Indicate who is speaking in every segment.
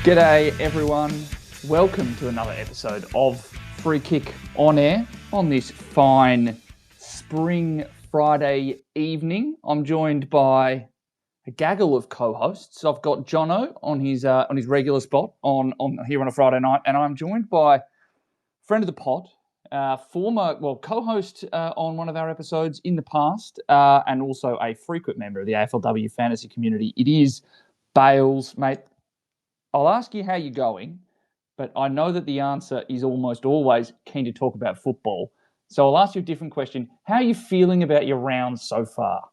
Speaker 1: G'day everyone, welcome to another episode of Free Kick On Air on this fine spring Friday evening. I'm joined by a gaggle of co-hosts. I've got Jono on his regular spot on here on a Friday night, and I'm joined by friend of the pod, former co-host on one of our episodes in the past, and also a frequent member of the AFLW fantasy community. It is Bales, mate. I'll ask you how you're going, but I know that the answer is almost always keen to talk about football. So I'll ask you a different question. How are you feeling about your round so far?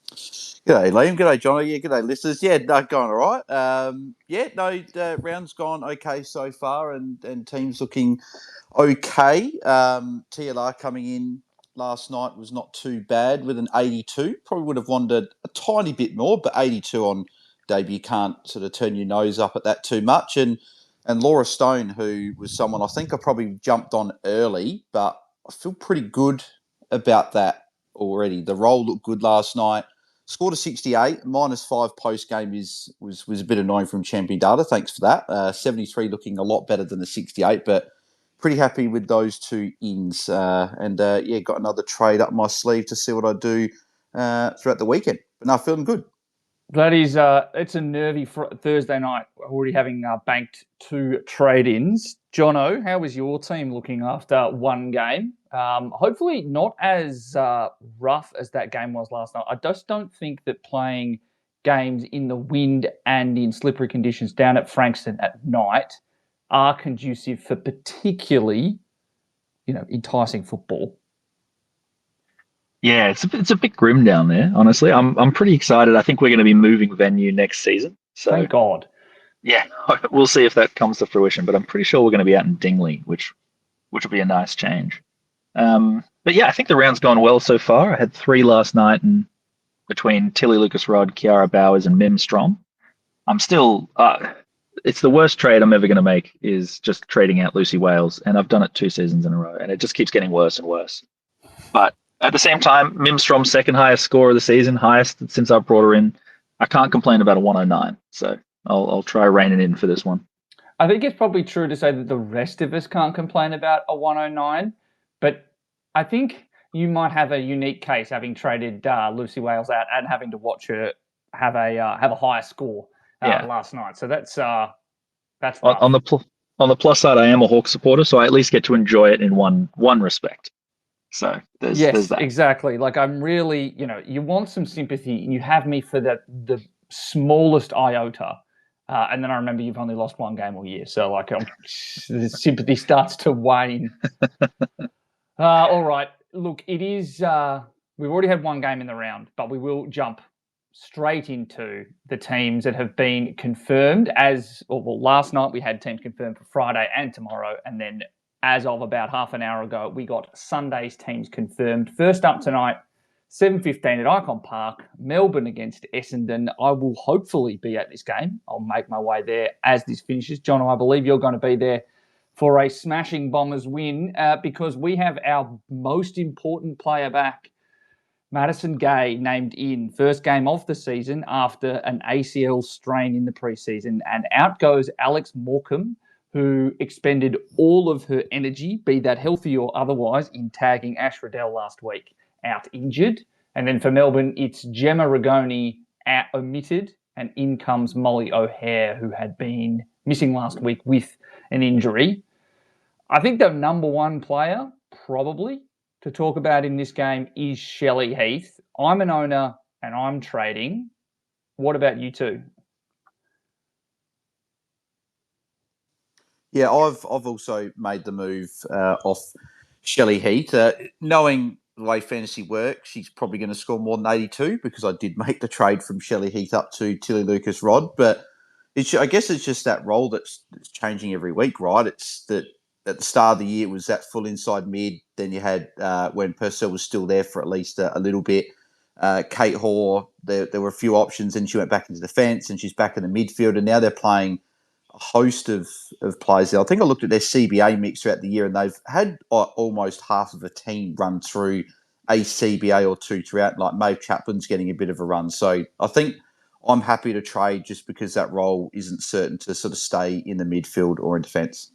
Speaker 2: G'day, Liam. G'day, Johnny. Yeah, g'day, listeners. Yeah, no, going all right. Round's gone okay so far, and teams looking okay. TLR coming in last night was not too bad with an 82. Probably would have wanted a tiny bit more, but 82 on debut, you can't sort of turn your nose up at that too much. And Laura Stone, who was someone I think I probably jumped on early, but I feel pretty good about that already. The role looked good last night. Scored a 68, -5 post-game was a bit annoying from Champion Data. Thanks for that. 73 looking a lot better than the 68, but pretty happy with those two ins. Got another trade up my sleeve to see what I do throughout the weekend. But no, feeling good.
Speaker 1: That is, it's a nervy Thursday night, already having banked 2 trade-ins. Jono, how was your team looking after one game? Hopefully not as rough as that game was last night. I just don't think that playing games in the wind and in slippery conditions down at Frankston at night are conducive for particularly, enticing football.
Speaker 3: Yeah, it's a bit grim down there, honestly. I'm pretty excited. I think we're going to be moving venue next season. So
Speaker 1: thank God.
Speaker 3: Yeah, we'll see if that comes to fruition, but I'm pretty sure we're going to be out in Dingley, which will be a nice change. But yeah, I think the round's gone well so far. I had 3 last night, and between Tilly Lucas-Rod, Kiara Bowers, and Mim Strom, I'm still. It's the worst trade I'm ever going to make is just trading out Lucy Wales, and I've done it 2 seasons in a row, and it just keeps getting worse and worse. But at the same time, Mim Strom's second highest score of the season, highest since I brought her in. I can't complain about a 109, so I'll try reining in for this one.
Speaker 1: I think it's probably true to say that the rest of us can't complain about a 109, but I think you might have a unique case having traded Lucy Wales out and having to watch her have a higher score last night. So that's rough.
Speaker 3: On the plus side. I am a Hawks supporter, so I at least get to enjoy it in one respect. So there's that.
Speaker 1: Exactly. Like I'm really, you want some sympathy, and you have me for the smallest iota. And then I remember you've only lost 1 game all year. So the sympathy starts to wane. All right. Look, it is, we've already had 1 game in the round, but we will jump straight into the teams that have been confirmed last night we had teams confirmed for Friday and tomorrow. And then as of about half an hour ago, we got Sunday's teams confirmed. First up tonight, 7:15 at Icon Park, Melbourne against Essendon. I will hopefully be at this game. I'll make my way there as this finishes. John, I believe you're going to be there for a smashing Bombers win because we have our most important player back, Madison Gay, named in. First game of the season after an ACL strain in the preseason. And out goes Alex Morecambe, who expended all of her energy, be that healthy or otherwise, in tagging Ash Riddell last week, out injured. And then for Melbourne, it's Gemma Rigoni omitted, and in comes Molly O'Hare, who had been missing last week with an injury. I think the number 1 player, probably, to talk about in this game is Shelley Heath. I'm an owner and I'm trading. What about you two?
Speaker 2: Yeah, I've also made the move off Shelley Heath. Knowing the way fantasy works, she's probably going to score more than 82 because I did make the trade from Shelley Heath up to Tilly Lucas-Rod. But I guess it's just that role that's changing every week, right? It's that at the start of the year, it was that full inside mid. Then you had, when Purcell was still there for at least a little bit, Kate Hoare, there were a few options, and she went back into defence, and she's back in the midfield, and now they're playing host of players there. I think I looked at their CBA mix throughout the year, and they've had almost half of a team run through a CBA or two throughout. Like Maeve Chaplin's getting a bit of a run. So I think I'm happy to trade just because that role isn't certain to sort of stay in the midfield or in defence.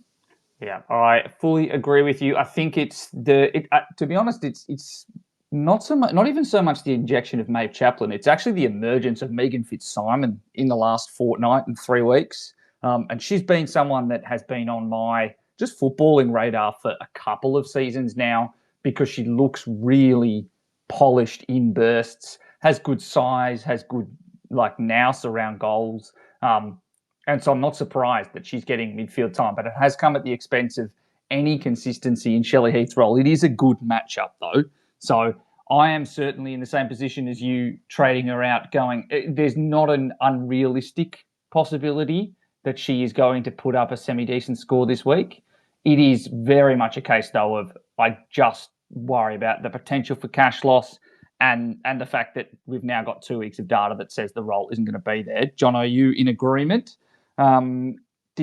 Speaker 1: Yeah, I fully agree with you. I think it's to be honest, it's not so much, not even so much the injection of Maeve Chaplin. It's actually the emergence of Megan Fitzsimon in the last fortnight and 3 weeks. And she's been someone that has been on my just footballing radar for a couple of seasons now because she looks really polished in bursts, has good size, has good nous around goals. And so I'm not surprised that she's getting midfield time, but it has come at the expense of any consistency in Shelley Heath's role. It is a good matchup, though. So I am certainly in the same position as you, trading her out, going, there's not an unrealistic possibility that she is going to put up a semi-decent score this week. It is very much a case, though, of I just worry about the potential for cash loss and the fact that we've now got 2 weeks of data that says the role isn't going to be there. John, are you in agreement? Have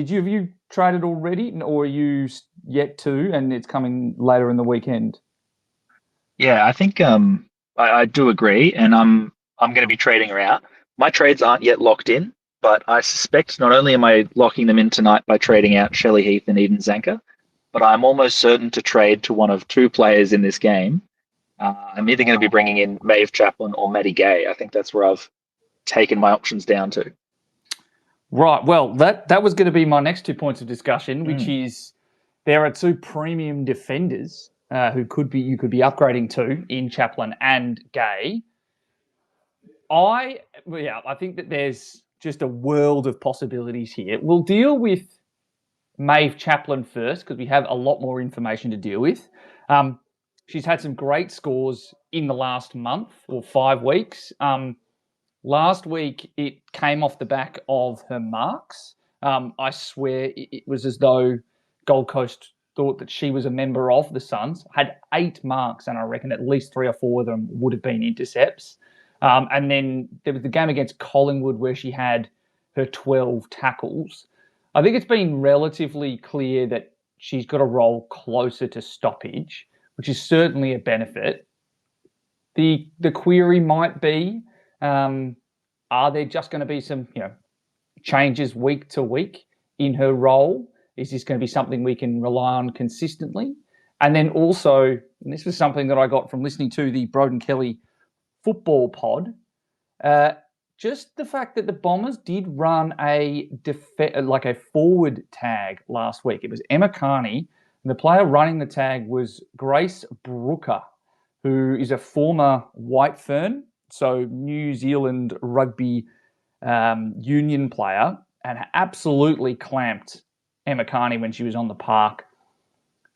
Speaker 1: you traded already, or are you yet to, and it's coming later in the weekend?
Speaker 3: Yeah, I think I do agree, and I'm going to be trading her out. My trades aren't yet locked in, but I suspect not only am I locking them in tonight by trading out Shelley Heath and Eden Zanker, but I'm almost certain to trade to one of 2 players in this game. I'm either going to be bringing in Maeve Chaplin or Maddie Gay. I think that's where I've taken my options down to.
Speaker 1: Right. Well, that was going to be my next 2 points of discussion, which is there are 2 premium defenders who you could be upgrading to in Chaplin and Gay. I think that there's just a world of possibilities here. We'll deal with Maeve Chaplin first because we have a lot more information to deal with. She's had some great scores in the last month or 5 weeks. Last week, it came off the back of her marks. I swear it was as though Gold Coast thought that she was a member of the Suns, had 8 marks, and I reckon at least 3 or 4 of them would have been intercepts. And then there was the game against Collingwood where she had her 12 tackles. I think it's been relatively clear that she's got a role closer to stoppage, which is certainly a benefit. The query might be, are there just going to be some changes week to week in her role? Is this going to be something we can rely on consistently? And then also, and this was something that I got from listening to the Broden Kelly football pod, just the fact that the Bombers did run a forward tag last week. It was Emma Carney, and the player running the tag was Grace Brooker, who is a former White Fern, so New Zealand rugby union player, and absolutely clamped Emma Carney when she was on the park.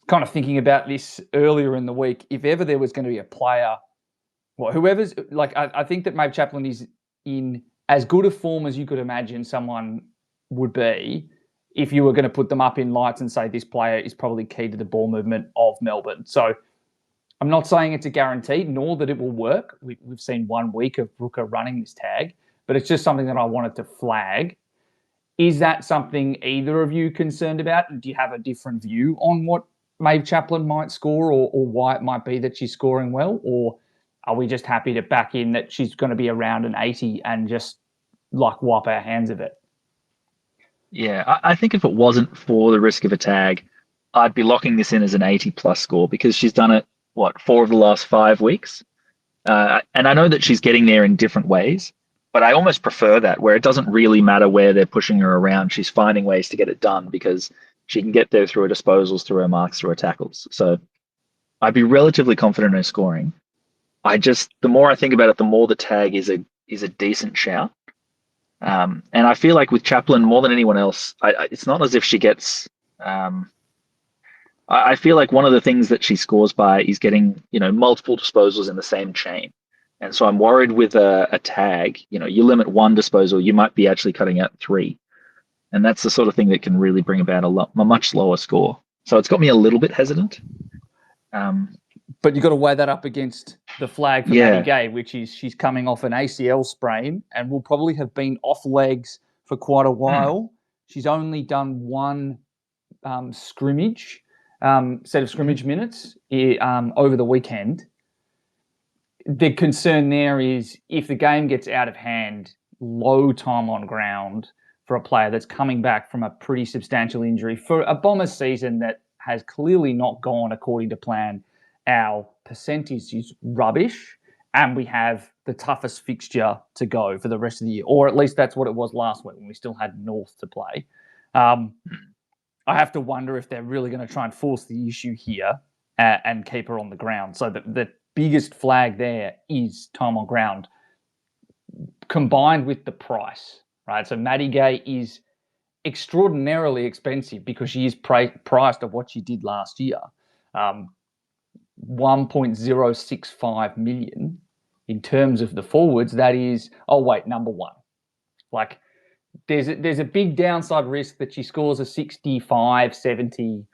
Speaker 1: Kind of thinking about this earlier in the week. If ever there was going to be a player, whoever's I think that Maeve Chaplin is in as good a form as you could imagine someone would be if you were going to put them up in lights and say this player is probably key to the ball movement of Melbourne. So I'm not saying it's a guarantee, nor that it will work. We've seen 1 week of Brooker running this tag, but it's just something that I wanted to flag. Is that something either of you concerned about? And do you have a different view on what Maeve Chaplin might score or why it might be that she's scoring well? Or are we just happy to back in that she's going to be around an 80 and just wipe our hands of it?
Speaker 3: Yeah, I think if it wasn't for the risk of a tag, I'd be locking this in as an 80-plus score because she's done it, 4 of the last 5 weeks? And I know that she's getting there in different ways, but I almost prefer that, where it doesn't really matter where they're pushing her around. She's finding ways to get it done because she can get there through her disposals, through her marks, through her tackles. So I'd be relatively confident in her scoring. The more I think about it, the more the tag is a decent shout. And I feel like with Chaplin, more than anyone else, it's not as if she gets... I feel like one of the things that she scores by is getting, multiple disposals in the same chain. And so I'm worried with a tag, you limit 1 disposal, you might be actually cutting out 3. And that's the sort of thing that can really bring about a much lower score. So it's got me a little bit hesitant.
Speaker 1: But you've got to weigh that up against the flag for Maddie Gay, which is she's coming off an ACL sprain and will probably have been off legs for quite a while. She's only done one scrimmage, set of scrimmage minutes over the weekend. The concern there is if the game gets out of hand, low time on ground for a player that's coming back from a pretty substantial injury for a Bombers season that has clearly not gone according to plan. Our percentage is rubbish, and we have the toughest fixture to go for the rest of the year, or at least that's what it was last week when we still had North to play. I have to wonder if they're really going to try and force the issue here and keep her on the ground. So the biggest flag there is time on ground combined with the price, right? So Maddie Gay is extraordinarily expensive because she is priced at what she did last year. 1.065 million in terms of the forwards. That is, number one. Like, there's a big downside risk that she scores a 65, 70,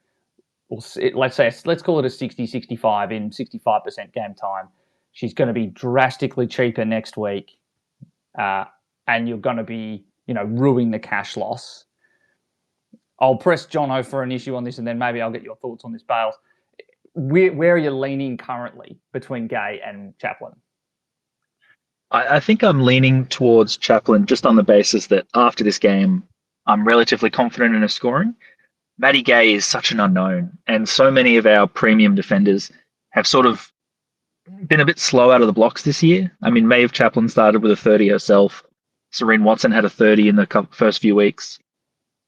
Speaker 1: or let's call it a 60, 65 in 65% game time. She's going to be drastically cheaper next week, and you're going to be, ruining the cash loss. I'll press Jono for an issue on this, and then maybe I'll get your thoughts on this, Bales. Where are you leaning currently between Gay and Chaplin?
Speaker 3: I think I'm leaning towards Chaplin just on the basis that after this game, I'm relatively confident in her scoring. Maddie Gay is such an unknown, and so many of our premium defenders have sort of been a bit slow out of the blocks this year. I mean, Maeve Chaplin started with a 30 herself. Serene Watson had a 30 in the first few weeks.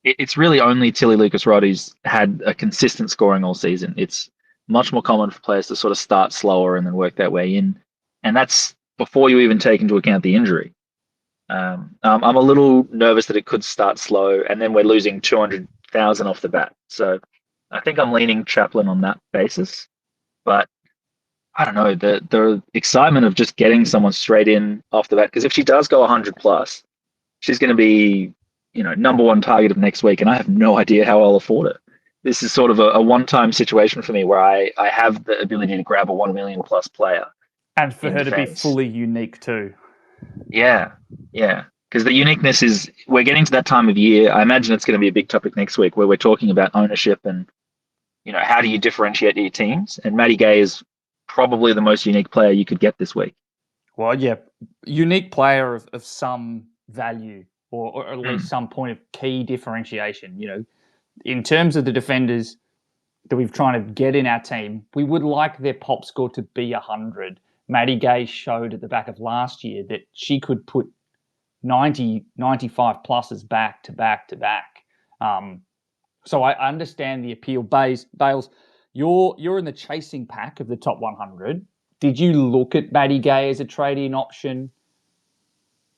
Speaker 3: It's really only Tilly Lucas-Rod who's had a consistent scoring all season. It's much more common for players to sort of start slower and then work their way in. And that's before you even take into account the injury. I'm a little nervous that it could start slow, and then we're losing 200,000 off the bat. So I think I'm leaning Chaplin on that basis. But I don't know, the excitement of just getting someone straight in off the bat, because if she does go 100 plus, she's going to be, number one target of next week, and I have no idea how I'll afford it. This is sort of a one-time situation for me where I have the ability to grab a 1 million plus player.
Speaker 1: And for her to be fully unique too.
Speaker 3: Yeah. Because the uniqueness is, we're getting to that time of year. I imagine it's going to be a big topic next week where we're talking about ownership and, how do you differentiate your teams? And Maddie Gay is probably the most unique player you could get this week.
Speaker 1: Well, yeah, unique player of some value or at least some point of key differentiation. In terms of the defenders that we've tried to get in our team, we would like their pop score to be 100. Maddie Gay showed at the back of last year that she could put 90, 95 pluses back to back to back. So I understand the appeal. Bales, you're in the chasing pack of the top 100. Did you look at Maddie Gay as a trade-in option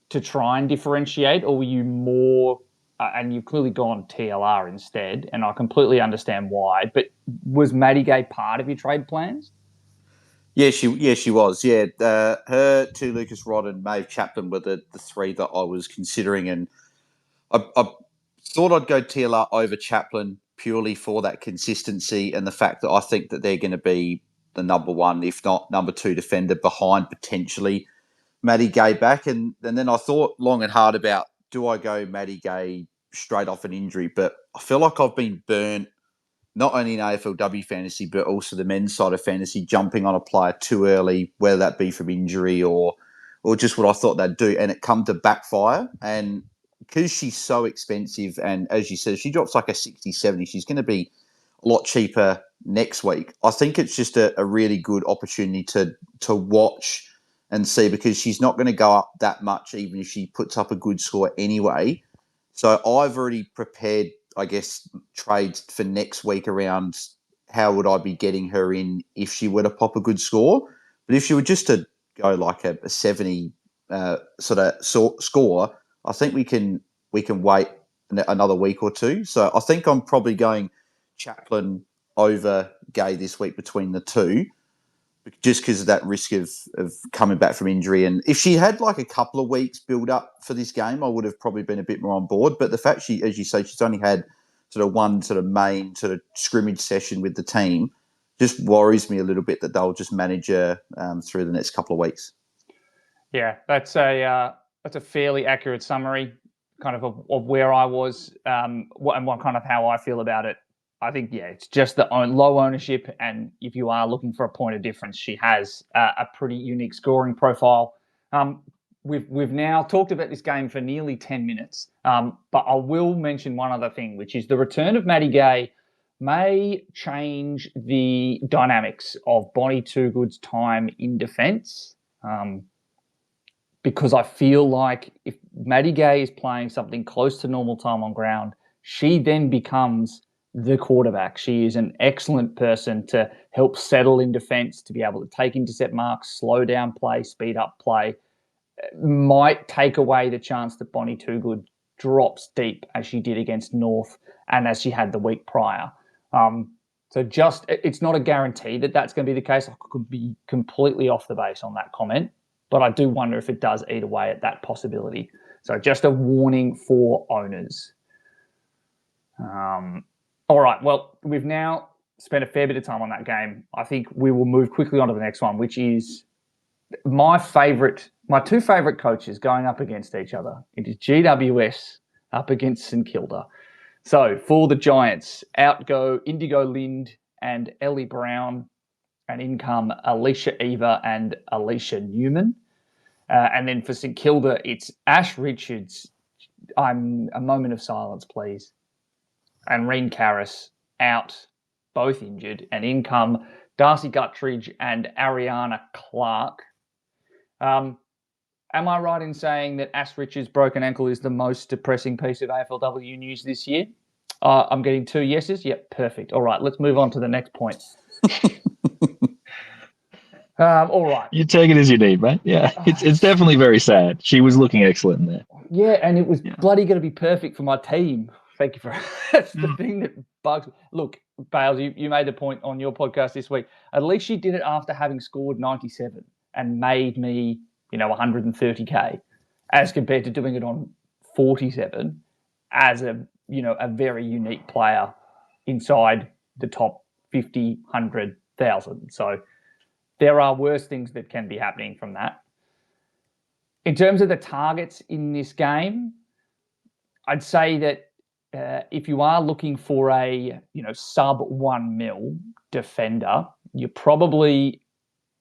Speaker 1: to try and differentiate, or were you more, and you've clearly gone TLR instead, and I completely understand why, but was Maddie Gay part of your trade plans?
Speaker 2: Yeah, she was. Yeah, her, to Lucas-Rod and Maeve Chaplin were the three that I was considering, and I thought I'd go TLR over Chaplin purely for that consistency and the fact that I think that they're going to be the number one, if not number two defender behind potentially Maddie Gay back. And then I thought long and hard about, do I go Maddie Gay straight off an injury? But I feel like I've been burnt, not only in AFLW fantasy, but also the men's side of fantasy, jumping on a player too early, whether that be from injury or just what I thought they'd do. And it come to backfire. And because she's so expensive, and as you said, she drops like a 60, 70, she's going to be a lot cheaper next week. I think it's just a really good opportunity to watch and see, because she's not going to go up that much even if she puts up a good score anyway. So I've already prepared, I guess, trades for next week around how would I be getting her in if she were to pop a good score. But if she were just to go like a 70 score, I think we can wait another week or two. So I think I'm probably going Chaplin over Gay this week between the two, just because of that risk of coming back from injury. And if she had like a couple of weeks build up for this game, I would have probably been a bit more on board. But the fact she, as you say, she's only had sort of one sort of main sort of scrimmage session with the team just worries me a little bit that they'll just manage her through the next couple of weeks.
Speaker 1: Yeah, that's a fairly accurate summary. kind of where I was and what kind of how I feel about it. I think, it's just the low ownership. And if you are looking for a point of difference, she has a pretty unique scoring profile. We've now talked about this game for nearly 10 minutes, but I will mention one other thing, which is the return of Maddie Gay may change the dynamics of Bonnie Toogood's time in defence, because I feel like if Maddie Gay is playing something close to normal time on ground, she then becomes the quarterback. She is an excellent person to help settle in defence, to be able to take intercept marks, slow down play, speed up play. Might take away the chance that Bonnie Toogood drops deep as she did against North and as she had the week prior. So it's not a guarantee that that's going to be the case. I could be completely off the base on that comment, but I do wonder if it does eat away at that possibility. So just a warning for owners. All right, well, we've now spent a fair bit of time on that game. I think we will move quickly on to the next one, which is my two favourite coaches going up against each other. It is GWS up against St Kilda. So for the Giants, out go Indigo Lind and Ellie Brown, and in come Alicia Eva and Alicia Newman. And then for St Kilda, it's Ash Richards. A moment of silence, please. And Reen Karras out, both injured. And in come Darcy Guttridge and Ariana Clark. Am I right in saying that Ash Richards' broken ankle is the most depressing piece of AFLW news this year? I'm getting 2 yeses. Yep, perfect. All right, let's move on to the next point. All right.
Speaker 3: You take it as you need, mate. Yeah, it's definitely very sad. She was looking excellent in there.
Speaker 1: Yeah, and it was bloody going to be perfect for my team. Thank you for that's the thing that bugs me. Look, Bales, you made the point on your podcast this week. At least she did it after having scored 97 and made me, 130K, as compared to doing it on 47 as a very unique player inside the top 50, 100,000. So there are worse things that can be happening from that. In terms of the targets in this game, I'd say that if you are looking for a sub 1 mil defender, you're probably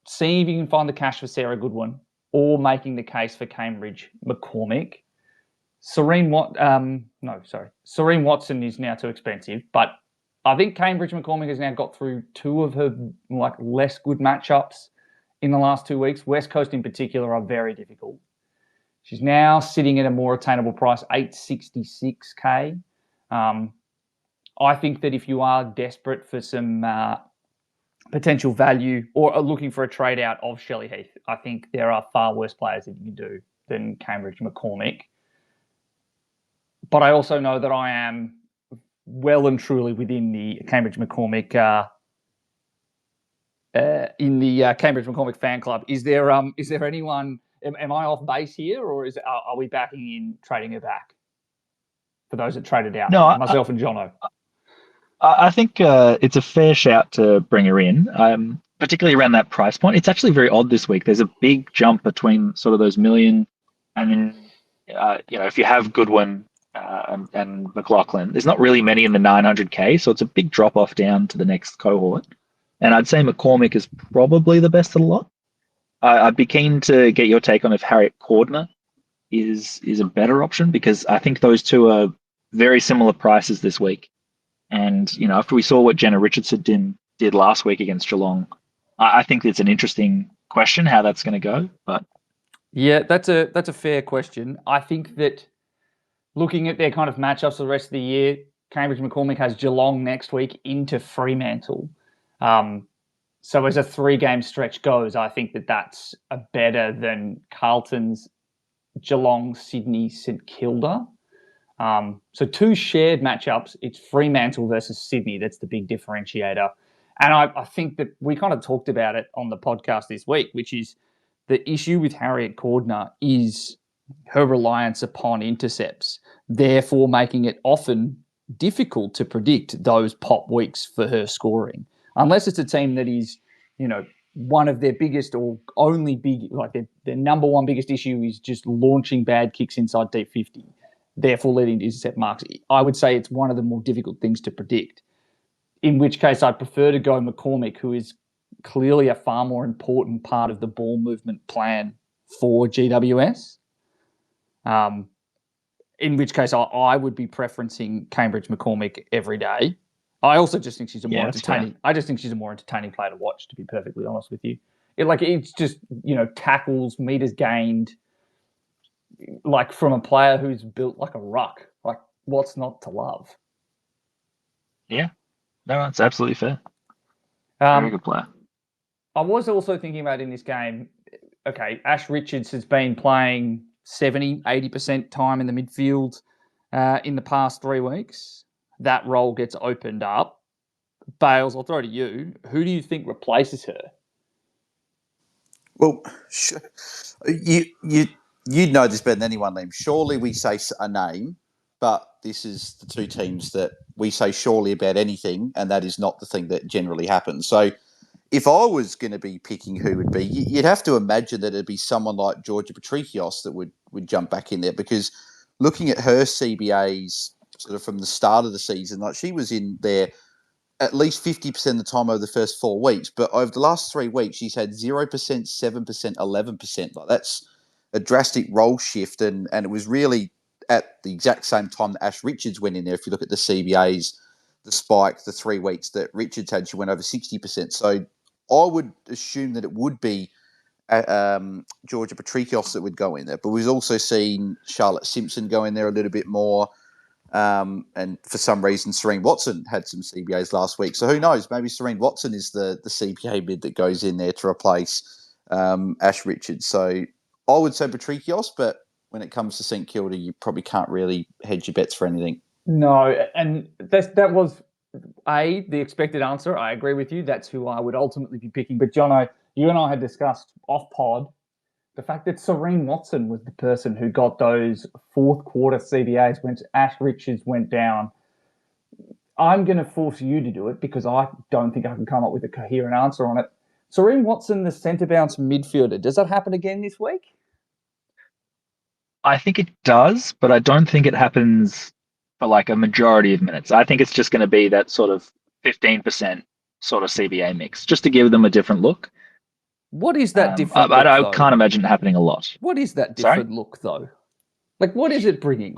Speaker 1: seeing if you can find the cash for Sarah Goodwin or making the case for Cambridge McCormick. Serene Watson is now too expensive, but I think Cambridge McCormick has now got through 2 of her less good matchups in the last 2 weeks. West Coast in particular are very difficult. She's now sitting at a more attainable price, $866K. I think that if you are desperate for some potential value or are looking for a trade out of Shelley Heath, I think there are far worse players that you can do than Cambridge McCormick. But I also know that I am well and truly within the Cambridge McCormick Cambridge McCormick fan club. Is there anyone? Am I off base here, or are we backing in trading her back? For those that traded out, myself and Jono.
Speaker 3: I think it's a fair shout to bring her in, particularly around that price point. It's actually very odd this week. There's a big jump between sort of those million, and then if you have Goodwin and McLaughlin, there's not really many in the 900K, so it's a big drop off down to the next cohort. And I'd say McCormick is probably the best of the lot. I'd be keen to get your take on if Harriet Cordner is a better option, because I think those two are very similar prices this week. And, after we saw what Jenna Richardson did last week against Geelong, I think it's an interesting question how that's going to go. But
Speaker 1: yeah, that's a fair question. I think that looking at their kind of matchups for the rest of the year, Cambridge McCormick has Geelong next week into Fremantle. So as a 3-game stretch goes, I think that that's a better than Carlton's Geelong, Sydney, St Kilda. So 2 shared matchups. It's Fremantle versus Sydney. That's the big differentiator. And I think that we kind of talked about it on the podcast this week, which is the issue with Harriet Cordner is her reliance upon intercepts, therefore making it often difficult to predict those pop weeks for her scoring. Unless it's a team that is, one of their biggest or only big, like their number one biggest issue is just launching bad kicks inside deep 50. therefore leading to intercept marks. I would say it's one of the more difficult things to predict, in which case I'd prefer to go McCormick, who is clearly a far more important part of the ball movement plan for GWS. In which case I would be preferencing Cambridge McCormick every day. I also just think she's a more entertaining. I just think she's a more entertaining player to watch, to be perfectly honest with you. It's just, tackles, meters gained, like from a player who's built like a ruck. Like, what's not to love?
Speaker 3: Yeah, no, that's absolutely fair. Very good player.
Speaker 1: I was also thinking about in this game, okay, Ash Richards has been playing 70, 80% time in the midfield in the past 3 weeks. That role gets opened up. Bales, I'll throw to you. Who do you think replaces her?
Speaker 2: Well, you know this better than anyone, Liam. Surely we say a name, but this is the two teams that we say surely about anything, and that is not the thing that generally happens. So if I was going to be picking who would be, you'd have to imagine that it'd be someone like Georgia Patrikios that would jump back in there, because looking at her CBAs sort of from the start of the season, like she was in there at least 50% of the time over the first 4 weeks, but over the last 3 weeks, she's had 0%, 7%, 11%. Like that's a drastic role shift, and it was really at the exact same time that Ash Richards went in there. If you look at the CBAs, the spike, the 3 weeks that Richards had, she went over 60%. So I would assume that it would be Georgia Patrikios that would go in there. But we've also seen Charlotte Simpson go in there a little bit more. And for some reason, Serene Watson had some CBAs last week. So who knows? Maybe Serene Watson is the CBA bid that goes in there to replace Ash Richards. So I would say Patrikios, but when it comes to St Kilda, you probably can't really hedge your bets for anything.
Speaker 1: No, and that was the expected answer. I agree with you. That's who I would ultimately be picking. But Jono, you and I had discussed off pod the fact that Serene Watson was the person who got those fourth quarter CBAs when Ash Richards went down. I'm going to force you to do it because I don't think I can come up with a coherent answer on it. Serene Watson, the centre bounce midfielder, does that happen again this week?
Speaker 3: I think it does, but I don't think it happens for like a majority of minutes. I think it's just going to be that sort of 15% sort of CBA mix, just to give them a different look.
Speaker 1: What is that different
Speaker 3: look,
Speaker 1: I
Speaker 3: can't imagine it happening a lot.
Speaker 1: What is that different look, though? Like, what is it bringing?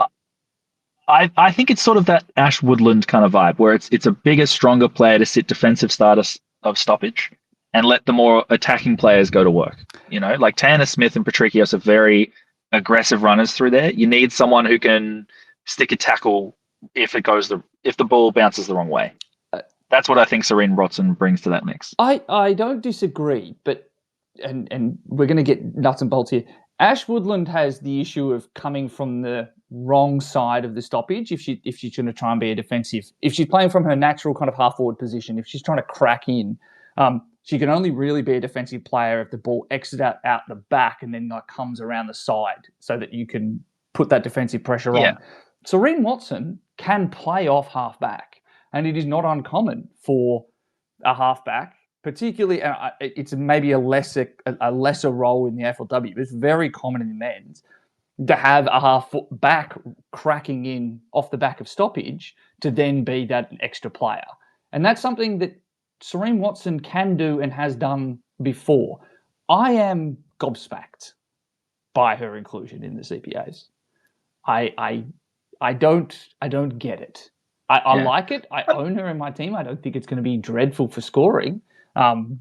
Speaker 3: I think it's sort of that Ash Woodland kind of vibe, where it's a bigger, stronger player to sit defensive status of stoppage and let the more attacking players go to work. Like Tanner Smith and Patrikios are very aggressive runners through there. You need someone who can stick a tackle if the ball bounces the wrong way. That's what I think Serene Watson brings to that mix.
Speaker 1: I don't disagree, but and we're going to get nuts and bolts here. Ash Woodland has the issue of coming from the wrong side of the stoppage if she's going to try and be a defensive. If she's playing from her natural kind of half-forward position, if she's trying to crack in, she can only really be a defensive player if the ball exits out the back and then like comes around the side so that you can put that defensive pressure on. Serene Watson can play off half-back, and it is not uncommon for a half-back, particularly, it's maybe a lesser role in the AFLW, but it's very common in the men's, to have a half-foot back cracking in off the back of stoppage to then be that extra player. And that's something that Serene Watson can do and has done before. I am gobsmacked by her inclusion in the CPAs. I don't get it. I like it. I own her in my team. I don't think it's going to be dreadful for scoring.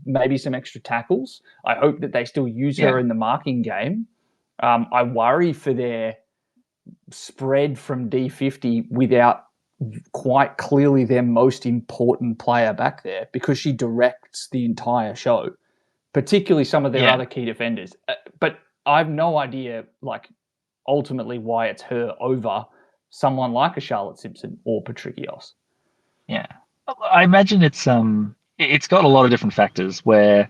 Speaker 1: Maybe some extra tackles. I hope that they still use her in the marking game. I worry for their spread from D50 without quite clearly their most important player back there, because she directs the entire show, particularly some of their other key defenders. But I have no idea, like, ultimately why it's her over someone like a Charlotte Simpson or Patrikios.
Speaker 3: Yeah. I imagine it's got a lot of different factors where,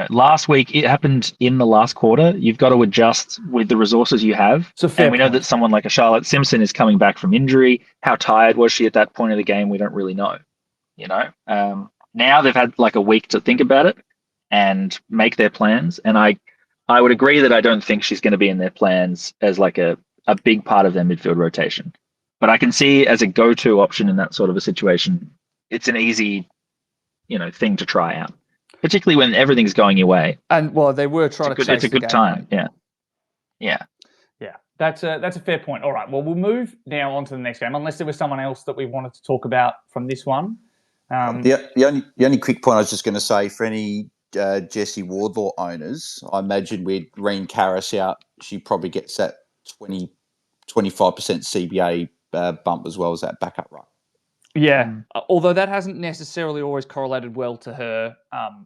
Speaker 3: last week it happened in the last quarter. You've got to adjust with the resources you have. And we know that someone like a Charlotte Simpson is coming back from injury. How tired was she at that point of the game? We don't really know. Now they've had like a week to think about it and make their plans. And I would agree that I don't think she's going to be in their plans as like a a big part of their midfield rotation. But I can see as a go-to option in that sort of a situation, it's an easy, thing to try out, particularly when everything's going your way.
Speaker 1: And well, they were trying to chase
Speaker 3: it's a good
Speaker 1: the game,
Speaker 3: time.
Speaker 1: mate.
Speaker 3: Yeah.
Speaker 1: Yeah, that's a fair point. All right, well, we'll move now on to the next game, unless there was someone else that we wanted to talk about from this one.
Speaker 2: The only quick point I was just going to say for any Jesse Wardlaw owners, I imagine with Reen Karras out, she probably gets that 25% CBA bump as well as that backup run.
Speaker 1: Yeah, although that hasn't necessarily always correlated well to her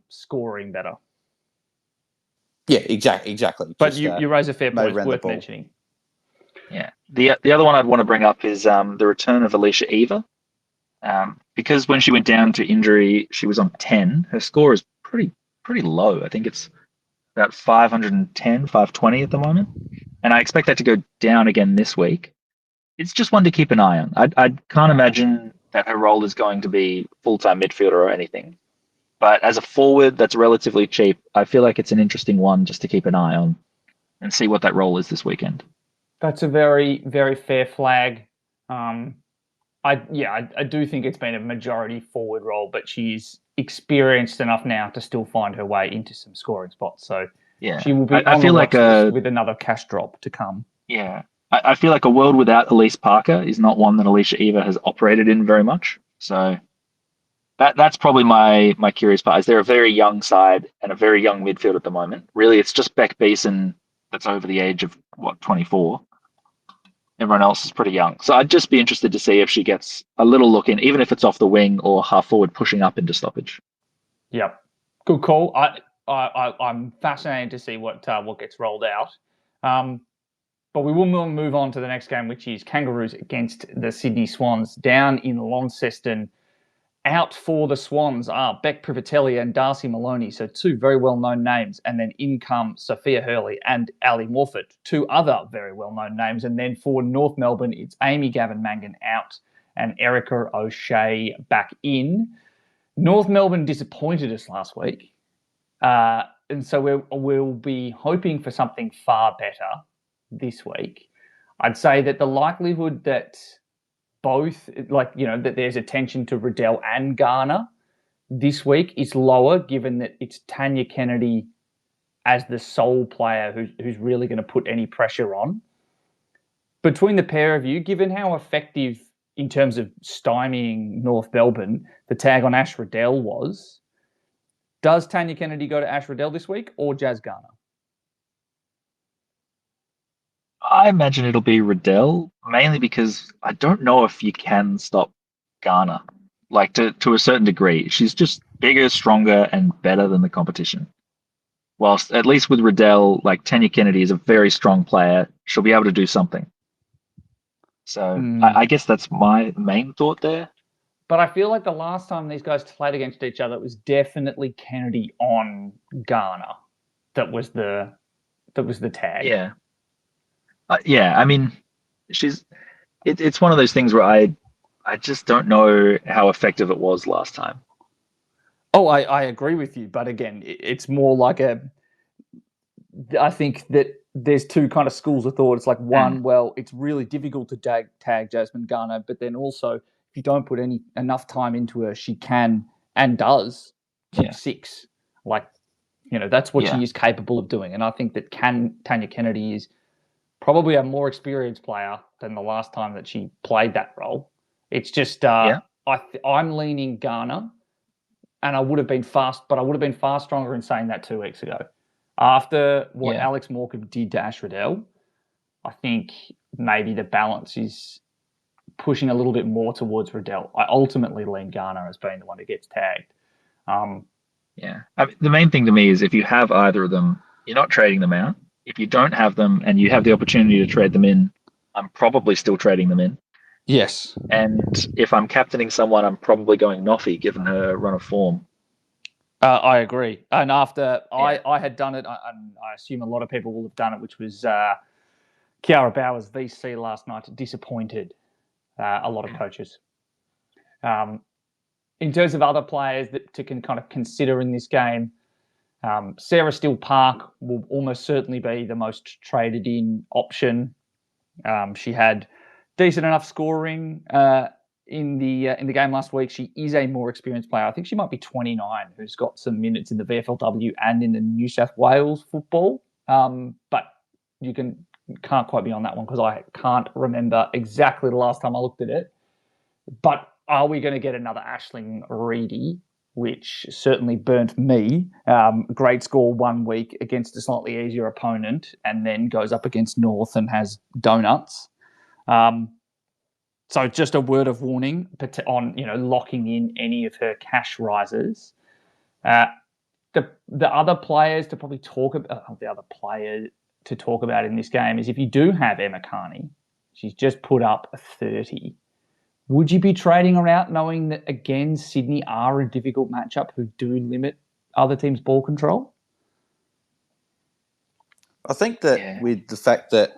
Speaker 1: scoring better.
Speaker 2: Yeah, exactly.
Speaker 1: But you raise a fair point, worth mentioning.
Speaker 3: Yeah. The other one I'd want to bring up is the return of Alicia Eva. Because when she went down to injury, she was on 10. Her score is pretty low. I think it's about 510, 520 at the moment. And I expect that to go down again this week. It's just one to keep an eye on. I can't imagine that her role is going to be full-time midfielder or anything. But as a forward that's relatively cheap, I feel like it's an interesting one just to keep an eye on and see what that role is this weekend.
Speaker 1: That's a very, very fair flag. I do think it's been a majority forward role, but she's experienced enough now to still find her way into some scoring spots. So
Speaker 3: yeah,
Speaker 1: she will be
Speaker 3: I feel like
Speaker 1: with another cash drop to come.
Speaker 3: Yeah. I feel like a world without Elise Parker is not one that Alicia Eva has operated in very much. So that's probably my curious part. Is they're a very young side and a very young midfield at the moment. Really, it's just Beck Beeson that's over the age of 24. Everyone else is pretty young. So I'd just be interested to see if she gets a little look in, even if it's off the wing or half forward pushing up into stoppage.
Speaker 1: Yep. Good call. I'm fascinated to see what gets rolled out. But we will move on to the next game, which is Kangaroos against the Sydney Swans down in Launceston. Out for the Swans are Beck Privatelli and Darcy Maloney, so two very well-known names. And then in come Sophia Hurley and Ali Morford, two other very well-known names. And then for North Melbourne, it's Amy Gavin Mangan out and Erica O'Shea back in. North Melbourne disappointed us last week. And so we'll be hoping for something far better this week. I'd say that the likelihood that both, that there's attention to Riddell and Garner this week is lower, given that it's Tanya Kennedy as the sole player who's really going to put any pressure on. Between the pair of you, given how effective in terms of stymieing North Melbourne the tag on Ash Riddell was, does Tanya Kennedy go to Ash Riddell this week or Jazz Garner?
Speaker 3: I imagine it'll be Riddell, mainly because I don't know if you can stop Garner. Like, to a certain degree. She's just bigger, stronger, and better than the competition. Whilst, at least with Riddell, like, Tanya Kennedy is a very strong player. She'll be able to do something. So, I guess that's my main thought there.
Speaker 1: But I feel like the last time these guys played against each other, it was definitely Kennedy on Garner. That was the tag.
Speaker 3: Yeah. I mean, it's one of those things where I just don't know how effective it was last time.
Speaker 1: Oh, I agree with you. But again, it's more like I think that there's two kind of schools of thought. It's like one, well, it's really difficult to tag Jasmine Garner, but then also if you don't put enough time into her, she can and does kick six. Like, that's what she is capable of doing. And I think that Tanya Kennedy is probably a more experienced player than the last time that she played that role. It's just I'm leaning Garner, and I would have been far stronger in saying that 2 weeks ago. After what Alex Morecambe did to Ash Riddell, I think maybe the balance is pushing a little bit more towards Riddell. I ultimately lean Garner as being the one who gets tagged.
Speaker 3: I mean, the main thing to me is if you have either of them, you're not trading them out. If you don't have them and you have the opportunity to trade them in, I'm probably still trading them in.
Speaker 1: Yes.
Speaker 3: And if I'm captaining someone, I'm probably going Noffy, given her run of form.
Speaker 1: I agree. And after I had done it, and I assume a lot of people will have done it, which was Kiara Bowers VC last night disappointed a lot of coaches. In terms of other players that to kind of consider in this game, Sarah Steele Park will almost certainly be the most traded in option. She had decent enough scoring in the game last week. She is a more experienced player. I think she might be 29, who's got some minutes in the VFLW and in the New South Wales football. But you can't quite be on that one because I can't remember exactly the last time I looked at it. But are we going to get another Aisling Reedy, which certainly burnt me? Great score 1 week against a slightly easier opponent and then goes up against North and has donuts. So just a word of warning on locking in any of her cash rises. The other players to probably talk about in this game is if you do have Emma Carney, she's just put up a 30. Would you be trading her out knowing that, again, Sydney are a difficult matchup who do limit other teams' ball control?
Speaker 2: I think that with the fact that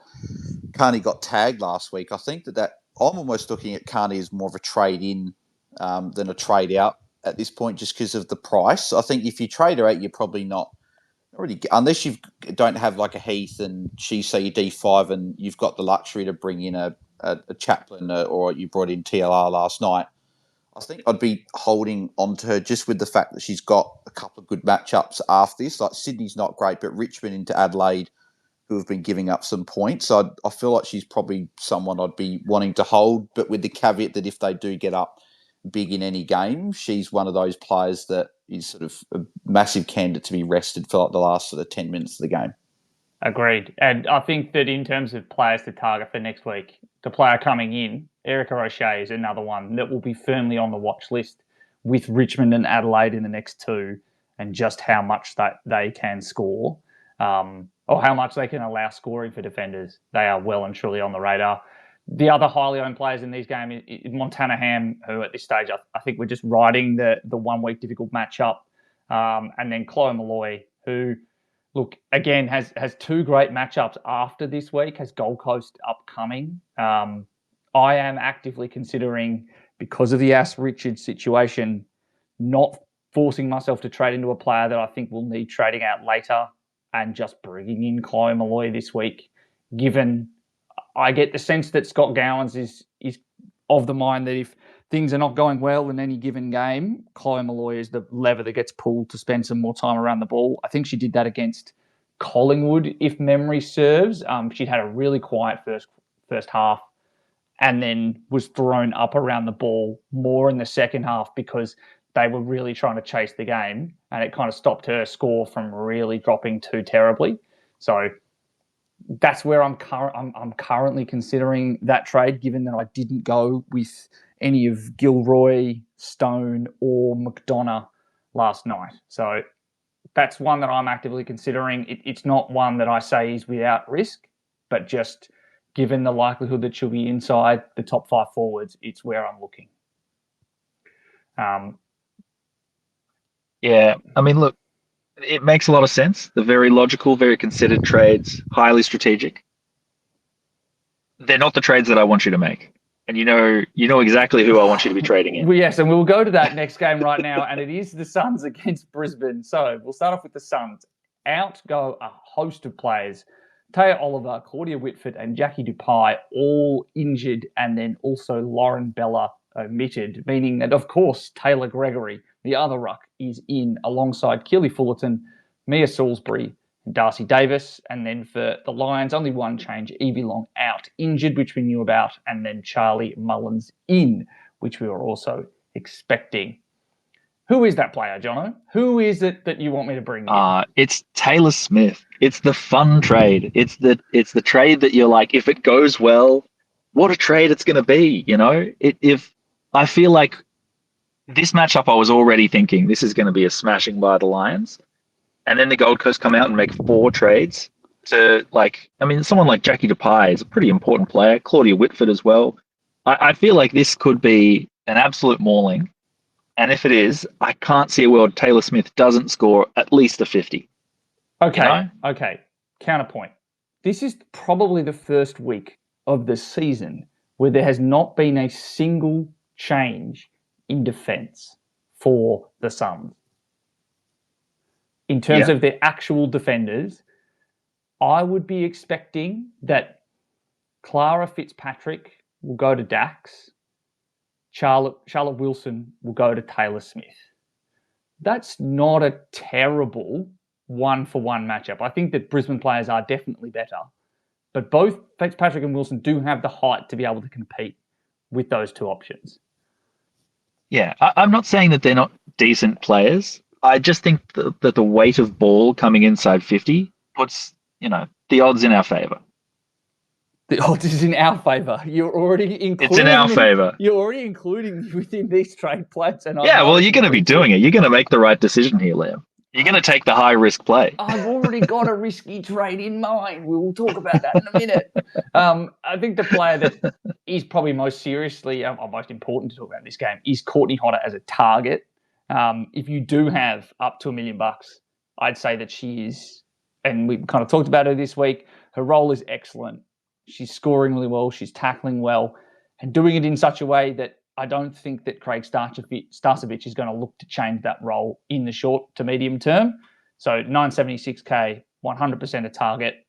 Speaker 2: Carney got tagged last week, I think that I'm almost looking at Carney as more of a trade-in than a trade-out at this point just because of the price. I think if you trade her out, you're probably not really, unless you don't have like a Heath and she's say your D5 and you've got the luxury to bring in a Chaplin or you brought in TLR last night. I think I'd be holding on to her just with the fact that she's got a couple of good matchups after this. Like Sydney's not great, but Richmond into Adelaide, who have been giving up some points. So I feel like she's probably someone I'd be wanting to hold, but with the caveat that if they do get up big in any game, she's one of those players that is sort of a massive candidate to be rested for like the last sort of 10 minutes of the game.
Speaker 1: Agreed. And I think that in terms of players to target for next week, the player coming in, Erica O'Shea, is another one that will be firmly on the watch list with Richmond and Adelaide in the next two, and just how much that they can score, or how much they can allow scoring for defenders. They are well and truly on the radar. The other highly owned players in these games is Montana Ham, who at this stage I think we're just riding the 1 week difficult matchup, and then Chloe Malloy, who, look, again, has two great matchups after this week, has Gold Coast upcoming. I am actively considering, because of the Ash Richards situation, not forcing myself to trade into a player that I think will need trading out later and just bringing in Chloe Malloy this week, given I get the sense that Scott Gowans is of the mind that if things are not going well in any given game, Chloe Malloy is the lever that gets pulled to spend some more time around the ball. I think she did that against Collingwood, if memory serves. She'd had a really quiet first half and then was thrown up around the ball more in the second half because they were really trying to chase the game, and it kind of stopped her score from really dropping too terribly. So that's where I'm currently considering that trade, given that I didn't go with any of Gilroy, Stone, or McDonough last night. So that's one that I'm actively considering. It's not one that I say is without risk, but just given the likelihood that she'll be inside the top 5 forwards, it's where I'm looking.
Speaker 3: Yeah, I mean, look, it makes a lot of sense. They're very logical, very considered trades, highly strategic. They're not the trades that I want you to make. And you know exactly who I want you to be trading in.
Speaker 1: Well, yes, and we'll go to that next game right now, and it is the Suns against Brisbane. So we'll start off with the Suns. Out go a host of players. Taya Oliver, Claudia Whitford, and Jackie Dupai all injured, and then also Lauren Bella omitted, meaning that, of course, Taylor Gregory, the other ruck, is in alongside Keely Fullerton, Mia Salisbury, and Darcy Davis. And then for the Lions, only one change, Evie Long out, injured, which we knew about, and then Charlie Mullins in, which we were also expecting. Who is that player, Jono? Who is it that you want me to bring in?
Speaker 3: It's Taylor Smith. It's the fun trade. It's the trade that you're like, if it goes well, what a trade it's going to be. If I feel like this matchup, I was already thinking this is going to be a smashing by the Lions, and then the Gold Coast come out and make 4 trades to someone like Jackie Dupai is a pretty important player. Claudia Whitford as well. I feel like this could be an absolute mauling. And if it is, I can't see a world Taylor Smith doesn't score at least a 50.
Speaker 1: Okay. Counterpoint. This is probably the first week of the season where there has not been a single change in defence for the Suns. In terms of their actual defenders, I would be expecting that Clara Fitzpatrick will go to Dax. Charlotte Wilson will go to Taylor Smith. That's not a terrible one-for-one matchup. I think that Brisbane players are definitely better, but both Fitzpatrick and Wilson do have the height to be able to compete with those two options.
Speaker 3: Yeah, I'm not saying that they're not decent players. I just think that the weight of ball coming inside 50 puts, the odds in our favour.
Speaker 1: The odds is in our favour. You're already including.
Speaker 3: It's in our favour.
Speaker 1: You're already including within these trade plays, and
Speaker 3: yeah, well, you're going to be doing it. You're going to make the right decision here, Liam. You're going to take the high risk play.
Speaker 1: I've already got a risky trade in mind. We will talk about that in a minute. I think the player that is probably most seriously, most important to talk about in this game is Courtney Hodder as a target. If you do have up to $1 million, I'd say that she is, and we kind of talked about her this week. Her role is excellent. She's scoring really well. She's tackling well, and doing it in such a way that I don't think that Craig Starcevich is going to look to change that role in the short to medium term. So 976K, 100% a target.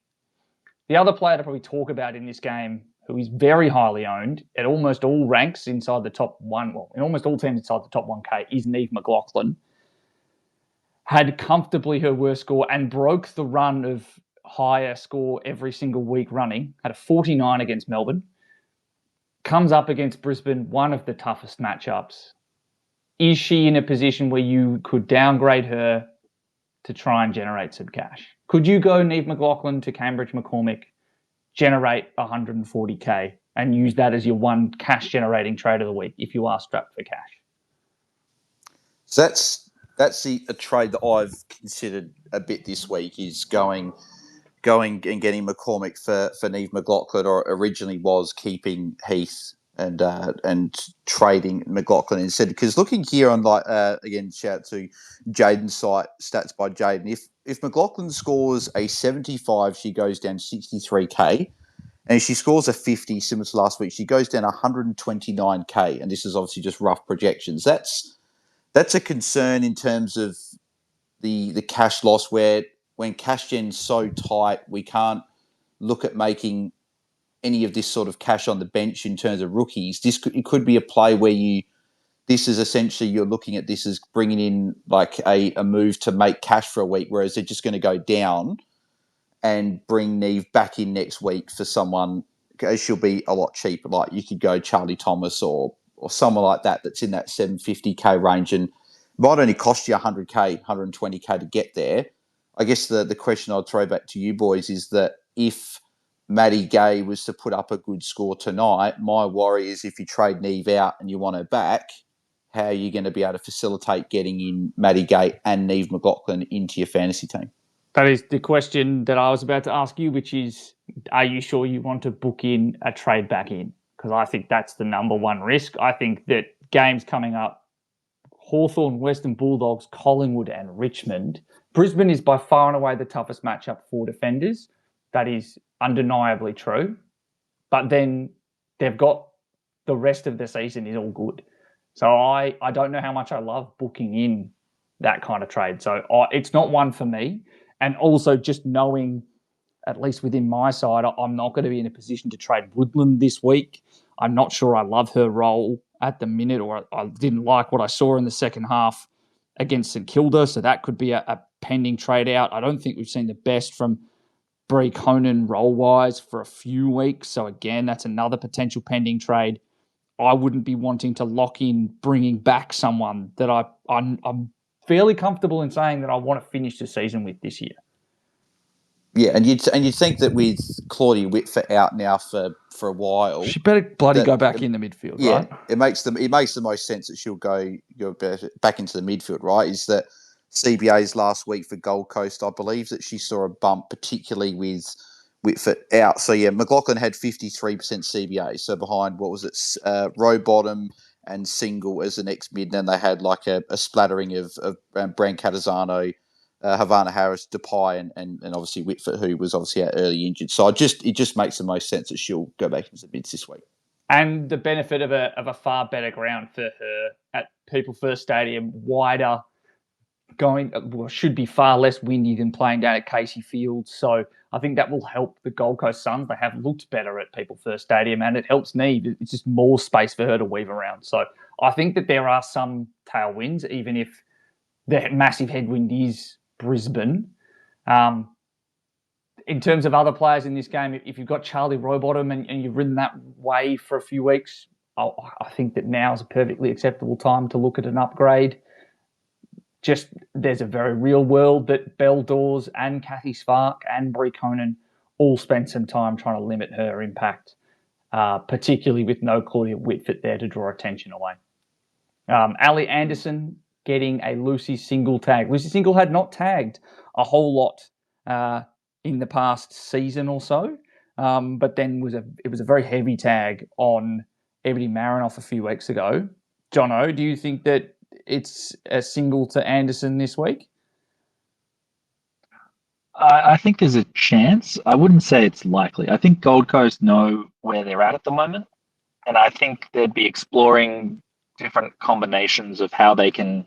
Speaker 1: The other player to probably talk about in this game, who is very highly owned at almost all ranks inside the top one, well, in almost all teams inside the top 1K, is Neve McLaughlin. Had comfortably her worst score and broke the run of higher score every single week running. Had a 49 against Melbourne. Comes up against Brisbane, one of the toughest matchups. Is she in a position where you could downgrade her to try and generate some cash? Could you go Neve McLaughlin to Cambridge McCormick, generate 140K, and use that as your one cash-generating trade of the week if you are strapped for cash?
Speaker 2: So that's a trade that I've considered a bit this week, is going and getting McCormick for Neve McLaughlin, or originally was keeping Heath and trading McLaughlin instead. Because looking here on again, shout out to Jaden's site, Stats by Jaden. If McLaughlin scores a 75, she goes down 63K. And if she scores a 50, similar to last week, she goes down 129K. And this is obviously just rough projections. That's a concern in terms of the cash loss, where when cash gen's so tight, we can't look at making any of this sort of cash on the bench in terms of rookies. It could be a play where this is essentially, you're looking at this as bringing in like a move to make cash for a week, whereas they're just going to go down and bring Neve back in next week for someone, because she'll be a lot cheaper. Like you could go Charlie Thomas or someone like that that's in that 750K range, and might only cost you 100K, 120K to get there. I guess the question I'd throw back to you boys is that if Maddie Gay was to put up a good score tonight, my worry is if you trade Neve out and you want her back, how are you going to be able to facilitate getting in Maddie Gay and Neve McLaughlin into your fantasy team?
Speaker 1: That is the question that I was about to ask you, which is, are you sure you want to book in a trade back in? Because I think that's the number one risk. I think that games coming up, Hawthorn, Western Bulldogs, Collingwood and Richmond. Brisbane is by far and away the toughest matchup for defenders. That is undeniably true. But then they've got the rest of the season is all good. So I don't know how much I love booking in that kind of trade. So it's not one for me. And also just knowing, at least within my side, I'm not going to be in a position to trade Woodland this week. I'm not sure I love her role at the minute, or I didn't like what I saw in the second half against St Kilda. So that could be a pending trade out. I don't think we've seen the best from Brie Conan role-wise for a few weeks. So again, that's another potential pending trade. I wouldn't be wanting to lock in bringing back someone that I'm fairly comfortable in saying that I want to finish the season with this year.
Speaker 2: Yeah, and you'd think that with Claudia Whitford out now for a while,
Speaker 1: she better bloody go back in the midfield,
Speaker 2: yeah,
Speaker 1: right?
Speaker 2: It makes the most sense that she'll go back into the midfield, right? Is that CBA's last week for Gold Coast, I believe that she saw a bump, particularly with Whitford out. So yeah, McLaughlin had 53% CBA, so behind what was it, Rowbottom and Single as the next mid. And then they had like a splattering of Bran Catazano, Havana Harris, Depay, and obviously Whitford, who was obviously out early injured. So it just makes the most sense that she'll go back into the mids this week.
Speaker 1: And the benefit of a far better ground for her at People First Stadium, wider, should be far less windy than playing down at Casey Field. So I think that will help the Gold Coast Suns. They have looked better at People First Stadium, and it helps Neve. It's just more space for her to weave around. So I think that there are some tailwinds, even if the massive headwind is Brisbane. In terms of other players in this game, if you've got Charlie Rowbottom and you've ridden that wave for a few weeks, I think that now is a perfectly acceptable time to look at an upgrade. Just there's a very real world that Belle Dawes and Kathy Spark and Brie Conan all spent some time trying to limit her impact, particularly with no Claudia Whitford there to draw attention away. Ali Anderson getting a Lucy Single tag. Lucy Single had not tagged a whole lot in the past season or so, but then it was a very heavy tag on Ebony Marinoff a few weeks ago. Jono, do you think that it's a single to Anderson this week?
Speaker 3: I think there's a chance. I wouldn't say it's likely. I think Gold Coast know where they're at the moment, and I think they'd be exploring different combinations of how they can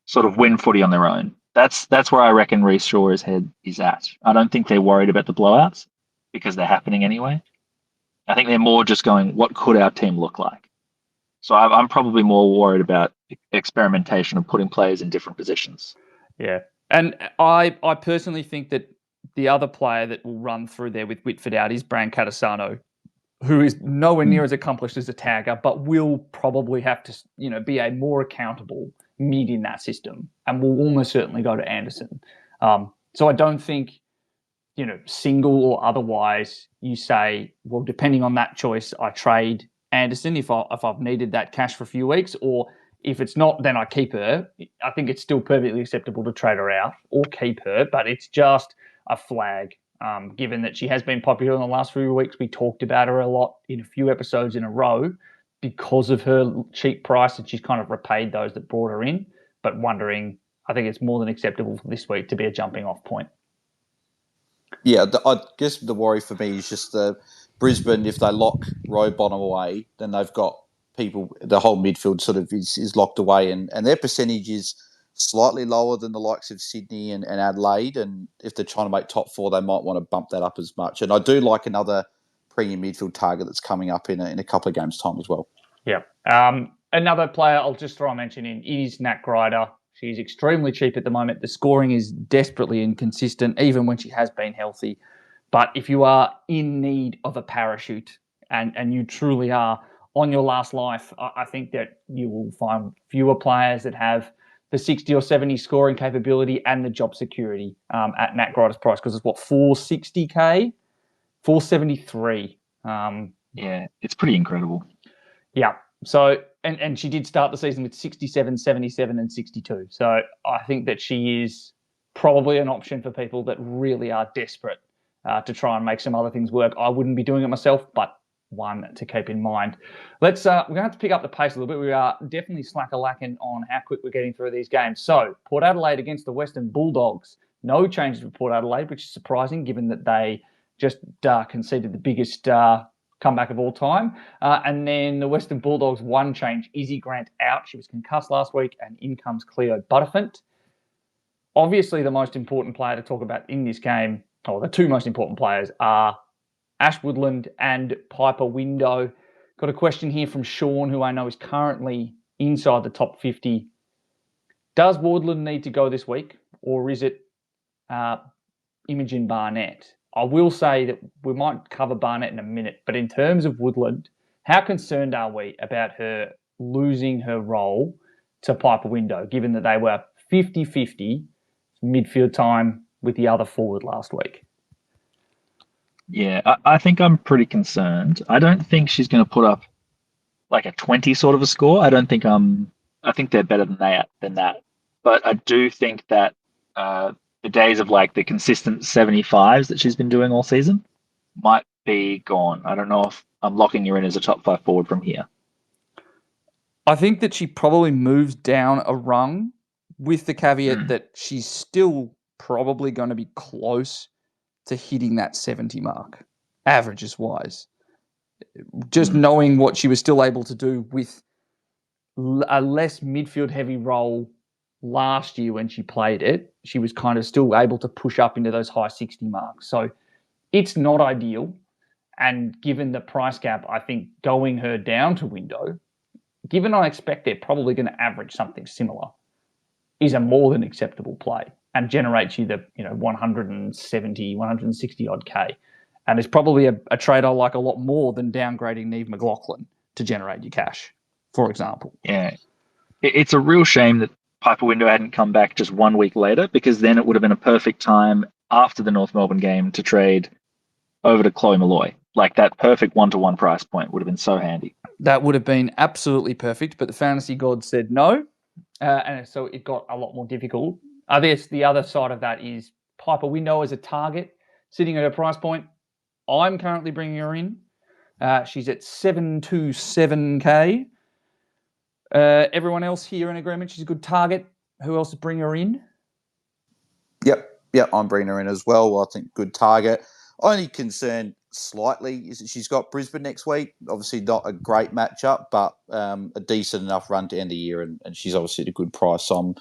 Speaker 3: sort of win footy on their own. That's where I reckon Reece Shaw's head is at. I don't think they're worried about the blowouts because they're happening anyway. I think they're more just going, what could our team look like? So I'm probably more worried about experimentation of putting players in different positions.
Speaker 1: Yeah. And I personally think that the other player that will run through there with Whitford out is Bran Catasano, who is nowhere near as accomplished as a tagger, but will probably have to, be a more accountable mid in that system, and will almost certainly go to Anderson. So I don't think, single or otherwise, you say, well, depending on that choice, I trade Anderson if I've needed that cash for a few weeks, or if it's not, then I keep her. I think it's still perfectly acceptable to trade her out or keep her, but it's just a flag. Given that she has been popular in the last few weeks, we talked about her a lot in a few episodes in a row because of her cheap price, and she's kind of repaid those that brought her in. But I think it's more than acceptable for this week to be a jumping off point.
Speaker 2: Yeah, I guess the worry for me is just the Brisbane, if they lock Rowbottom away, then they've got people, the whole midfield sort of is locked away, and their percentage is slightly lower than the likes of Sydney and Adelaide, and if they're trying to make top four, they might want to bump that up as much. And I do like another premium midfield target that's coming up in a couple of games' time as well.
Speaker 1: Yeah. Another player I'll just throw a mention in is Nat Grider. She's extremely cheap at the moment. The scoring is desperately inconsistent, even when she has been healthy. But if you are in need of a parachute, and you truly are on your last life, I think that you will find fewer players that have the 60 or 70 scoring capability and the job security at Nat Grider's price, because it's $460K, $473.
Speaker 3: Yeah, it's pretty incredible.
Speaker 1: Yeah. So, and she did start the season with 67, 77, and 62. So I think that she is probably an option for people that really are desperate to try and make some other things work. I wouldn't be doing it myself, but one to keep in mind. We're going to have to pick up the pace a little bit. We are definitely slacker-lacking on how quick we're getting through these games. So Port Adelaide against the Western Bulldogs. No changes for Port Adelaide, which is surprising given that they just conceded the biggest comeback of all time. And then the Western Bulldogs, one change. Izzy Grant out. She was concussed last week, and in comes Cleo Butterfint. Obviously, the most important player to talk about in this game, or the two most important players, are Ash Woodland and Piper Window. Got a question here from Sean, who I know is currently inside the top 50. Does Woodland need to go this week, or is it Imogen Barnett? I will say that we might cover Barnett in a minute, but in terms of Woodland, how concerned are we about her losing her role to Piper Window, given that they were 50-50 midfield time with the other forward last week?
Speaker 3: Yeah, I think I'm pretty concerned. I don't think she's going to put up like a 20 sort of a score. I think they're better than that. But I do think that the days of like the consistent 75s that she's been doing all season might be gone. I don't know if I'm locking her in as a top 5 forward from here.
Speaker 1: I think that she probably moves down a rung, with the caveat that she's still probably going to be close to hitting that 70 mark, averages wise. Just knowing what she was still able to do with a less midfield heavy role last year when she played it, she was kind of still able to push up into those high 60 marks. So it's not ideal. And given the price gap, I think going her down to window, given I expect they're probably going to average something similar, is a more than acceptable play and generates you the 170, 160 odd K. And it's probably a trade I like a lot more than downgrading Neve McLaughlin to generate your cash, for example.
Speaker 3: Yeah. It's a real shame that Piper Window hadn't come back just 1 week later, because then it would have been a perfect time after the North Melbourne game to trade over to Chloe Malloy. Like that perfect 1-to-1 price point would have been so handy.
Speaker 1: That would have been absolutely perfect, but the fantasy gods said no, and so it got a lot more difficult. I guess the other side of that is Piper Window as a target, sitting at her price point. I'm currently bringing her in. She's at 727K. Everyone else here in agreement? She's a good target. Who else to bring her in?
Speaker 2: Yep, I'm bringing her in as well. I think good target. Only concern slightly is that she's got Brisbane next week. Obviously not a great matchup, but a decent enough run to end the year, and she's obviously at a good price. So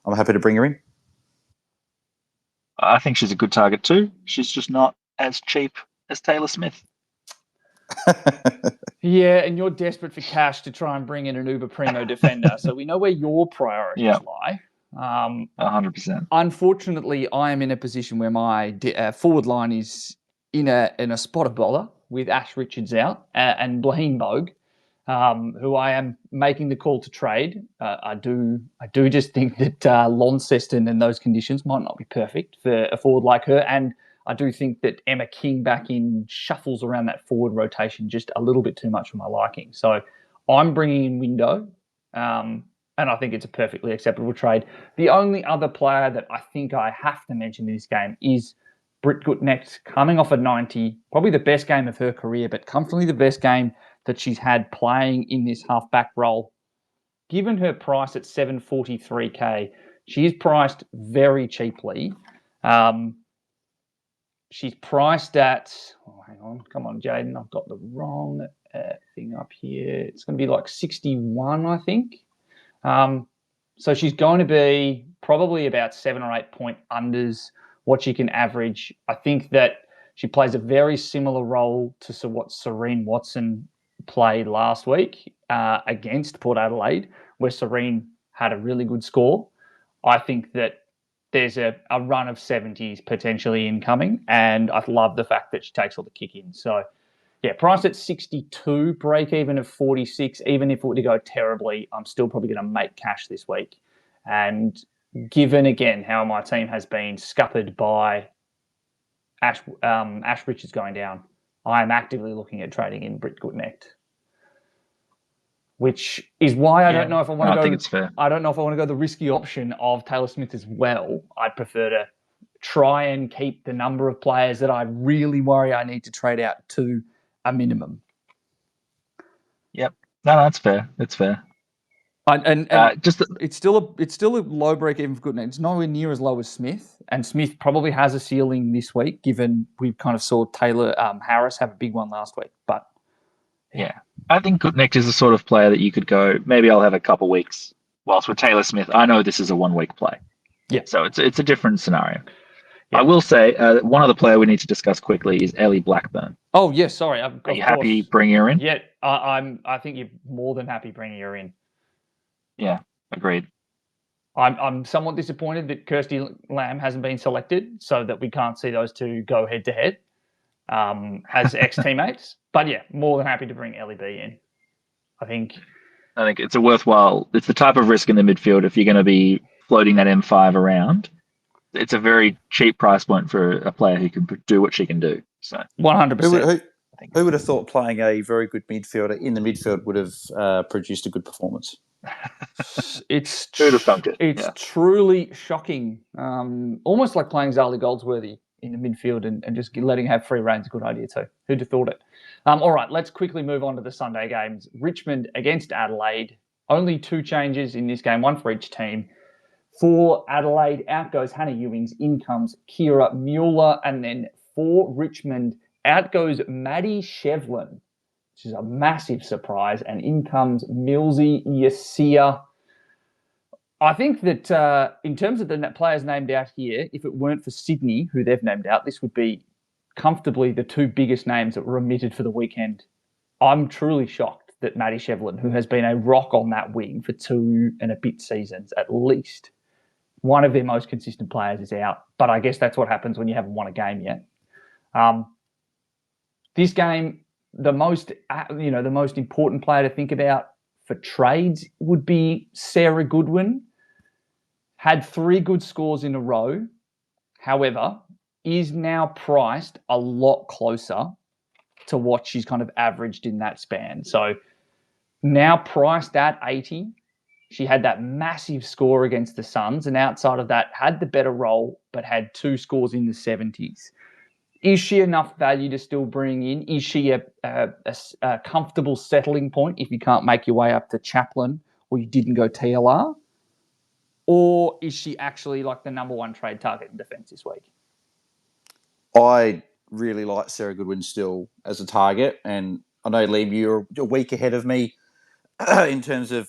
Speaker 2: I'm happy to bring her in.
Speaker 3: I think she's a good target too. She's just not as cheap as Taylor Smith.
Speaker 1: Yeah, and you're desperate for cash to try and bring in an uber primo defender. So we know where your priorities lie.
Speaker 3: 100%.
Speaker 1: Unfortunately, I am in a position where my forward line is in a spot of bother with Ash Richards out and Blaine Bogue, who I am making the call to trade. I do just think that Launceston and those conditions might not be perfect for a forward like her, and I do think that Emma King back in shuffles around that forward rotation just a little bit too much for my liking. So I'm bringing in Window, and I think it's a perfectly acceptable trade. The only other player that I think I have to mention in this game is Britt Gutnecht, coming off a 90, probably the best game of her career, but comfortably the best game that she's had playing in this half-back role. Given her price at 743K, she is priced very cheaply. She's priced at, hang on, come on, Jaden, I've got the wrong thing up here. It's going to be like 61, I think. So she's going to be probably about 7 or 8 point unders what she can average. I think that she plays a very similar role to what Serene Watson played last week against Port Adelaide, where Serene had a really good score. I think that there's a run of 70s potentially incoming, and I love the fact that she takes all the kick in. So, yeah, price at 62, break even of 46. Even if it were to go terribly, I'm still probably going to make cash this week. And given, again, how my team has been scuppered by Ash Richards going down, I am actively looking at trading in Britt Gutnecht, which is why I don't know if I want to go.
Speaker 3: I think it's fair.
Speaker 1: I don't know if I want to go the risky option of Taylor Smith as well. I'd prefer to try and keep the number of players that I really worry I need to trade out to a minimum.
Speaker 3: Yep. No, that's fair. It's fair.
Speaker 1: And it's still a low break even for Gutnecht. It's nowhere near as low as Smith, and Smith probably has a ceiling this week, given we kind of saw Taylor Harris have a big one last week. But
Speaker 3: yeah, I think Gutnecht is the sort of player that you could go, maybe I'll have a couple weeks. Whilst with Taylor Smith, I know this is a 1 week play.
Speaker 1: Yeah.
Speaker 3: So it's a different scenario.
Speaker 1: Yeah.
Speaker 3: I will say one other player we need to discuss quickly is Ellie Blackburn.
Speaker 1: Oh yes, sorry.
Speaker 3: Are you happy bringing her in?
Speaker 1: Yeah, I think you're more than happy bringing her in.
Speaker 3: Yeah, agreed.
Speaker 1: I'm somewhat disappointed that Kirsty Lamb hasn't been selected, so that we can't see those two go head to head as ex-teammates. But yeah, more than happy to bring Ellie B in. I think
Speaker 3: it's a worthwhile. It's the type of risk in the midfield. If you're going to be floating that M5 around, it's a very cheap price point for a player who can do what she can do. So
Speaker 1: 100%.
Speaker 2: Who would have thought playing a very good midfielder in the midfield would have produced a good performance?
Speaker 1: It's truly shocking. Almost like playing Zali Goldsworthy in the midfield and just letting her have free reign is a good idea too. Who'd have thought it? All right, let's quickly move on to the Sunday games. Richmond against Adelaide. Only 2 changes in this game, 1 for each team. For Adelaide, out goes Hannah Ewings, in comes Kira Mueller, and then for Richmond, out goes Maddie Shevlin, which is a massive surprise, and in comes Milsey Yasia. I think that in terms of the players named out here, if it weren't for Sydney, who they've named out, this would be comfortably the two biggest names that were omitted for the weekend. I'm truly shocked that Maddie Shevlin, who has been a rock on that wing for 2 and a bit seasons at least, one of their most consistent players is out. But I guess that's what happens when you haven't won a game yet. This game, the most important player to think about for trades would be Sarah Goodwin. Had 3 good scores in a row, however, is now priced a lot closer to what she's kind of averaged in that span. So now priced at 80, she had that massive score against the Suns, and outside of that, had the better role, but had 2 scores in the 70s. Is she enough value to still bring in? Is she a comfortable settling point if you can't make your way up to Chaplin or you didn't go TLR? Or is she actually like the number 1 trade target in defence this week?
Speaker 2: I really like Sarah Goodwin still as a target, and I know, Liam, you're a week ahead of me in terms of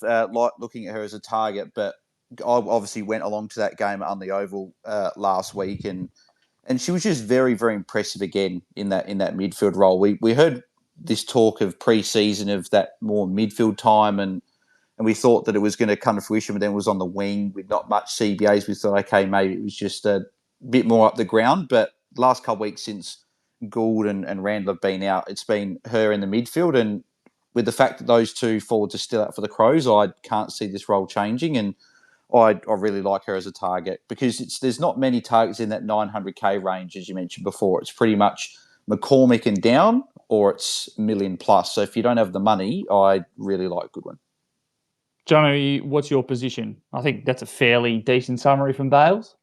Speaker 2: looking at her as a target, but I obviously went along to that game on the Oval last week, and she was just very, very impressive again in that midfield role. We heard this talk of pre-season of that more midfield time, and we thought that it was going to come to fruition, but then it was on the wing with not much CBAs. We thought, okay, maybe it was just a bit more up the ground. But last couple of weeks since Gould and Randall have been out, it's been her in the midfield. And with the fact that those 2 forwards are still out for the Crows, I can't see this role changing. And I really like her as a target because there's not many targets in that 900K range, as you mentioned before. It's pretty much McCormick and down, or it's million plus. So if you don't have the money, I really like Goodwin.
Speaker 1: Johnny, what's your position? I think that's a fairly decent summary from Bales.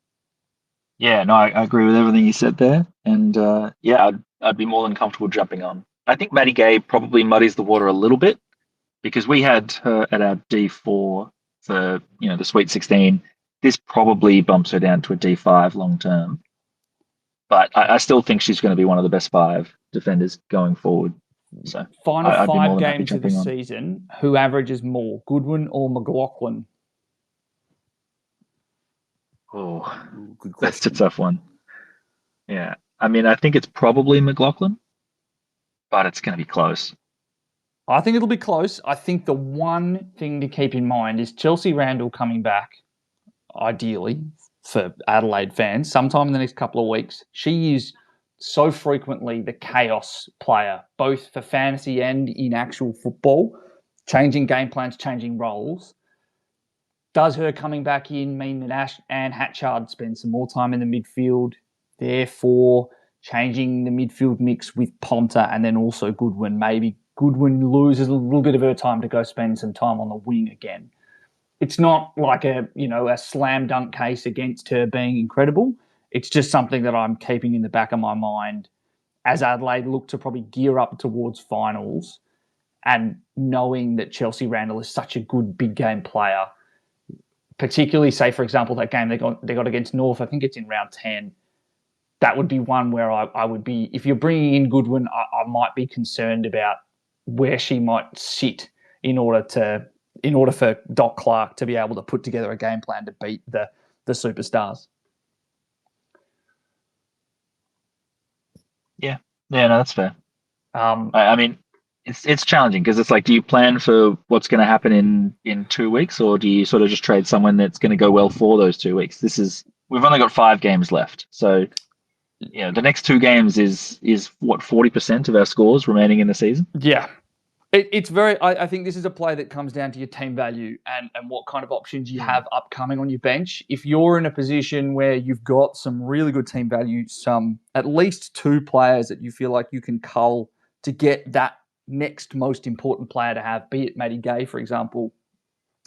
Speaker 3: Yeah, no, I agree with everything you said there. And I'd be more than comfortable jumping on. I think Maddie Gay probably muddies the water a little bit because we had her at our D4 for the Sweet 16. This probably bumps her down to a D5 long term. But I still think she's going to be one of the best 5 defenders going forward. So
Speaker 1: final
Speaker 3: I'd be
Speaker 1: 5
Speaker 3: more than happy
Speaker 1: games of the
Speaker 3: jumping on.
Speaker 1: season, who averages more, Goodwin or McLaughlin?
Speaker 3: Oh,
Speaker 2: Good question.
Speaker 3: that's a tough one. Yeah. I mean, I think it's probably McLaughlin, but it's going to be close.
Speaker 1: I think it'll be close. I think the one thing to keep in mind is Chelsea Randall coming back, ideally, for Adelaide fans, sometime in the next couple of weeks. She is so frequently the chaos player, both for fantasy and in actual football, changing game plans, changing roles. Does her coming back in mean that Anne Hatchard spends some more time in the midfield, therefore changing the midfield mix with Ponta and then also Goodwin? Maybe Goodwin loses a little bit of her time to go spend some time on the wing again. It's not like a slam dunk case against her being incredible. It's just something that I'm keeping in the back of my mind as Adelaide look to probably gear up towards finals, and knowing that Chelsea Randall is such a good big game player, particularly, say, for example, that game they got against North, I think it's in round 10, that would be one where I would be, if you're bringing in Goodwin, I might be concerned about where she might sit in order for Doc Clark to be able to put together a game plan to beat the superstars.
Speaker 3: Yeah, no, that's fair. I mean, it's challenging because it's like, do you plan for what's going to happen in 2 weeks, or do you sort of just trade someone that's going to go well for those 2 weeks? We've only got 5 games left, so the next 2 games is what, 40% of our scores remaining in the season.
Speaker 1: Yeah. It's very. I think this is a play that comes down to your team value and what kind of options you have upcoming on your bench. If you're in a position where you've got some really good team value, some at least 2 players that you feel like you can cull to get that next most important player to have, be it Maddie Gay, for example,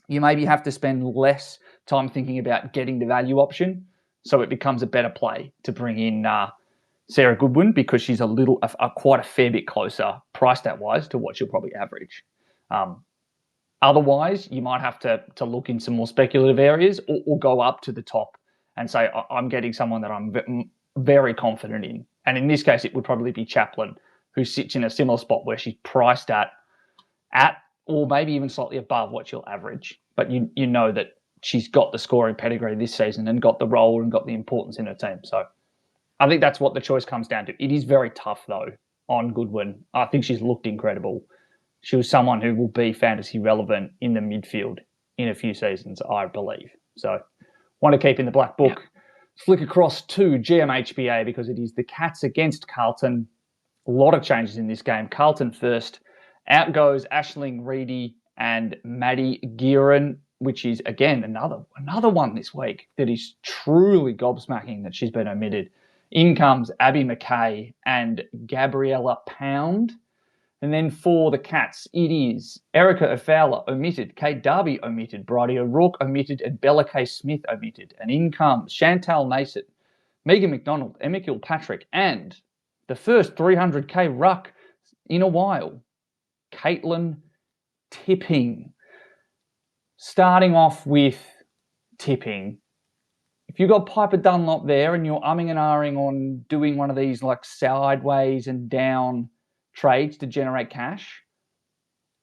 Speaker 1: you maybe have to spend less time thinking about getting the value option, so it becomes a better play to bring in Sarah Goodwin, because she's quite a fair bit closer price stat wise to what she'll probably average. Otherwise, you might have to look in some more speculative areas or go up to the top and say, I'm getting someone that I'm very confident in. And in this case, it would probably be Chaplin, who sits in a similar spot where she's priced at or maybe even slightly above what she'll average. But you know that she's got the scoring pedigree this season and got the role and got the importance in her team. So I think that's what the choice comes down to. It is very tough, though, on Goodwin. I think she's looked incredible. She was someone who will be fantasy relevant in the midfield in a few seasons, I believe. So want to keep in the black book. Yeah. Flick across to GMHBA because it is the Cats against Carlton. A lot of changes in this game. Carlton first. Out goes Aisling Reedy and Maddie Gearan, which is, again, another one this week that is truly gobsmacking that she's been omitted. In comes Abby McKay and Gabriella Pound. And then for the Cats, it is Erica Afowler omitted, Kate Darby omitted, Bridie O'Rourke omitted, and Bella K. Smith omitted. And in comes Chantal Nason, Megan McDonald, Emma Kilpatrick, and the first 300k ruck in a while, Caitlin Tipping. Starting off with Tipping. If you've got Piper Dunlop there and you're umming and ahhing on doing one of these like sideways and down trades to generate cash,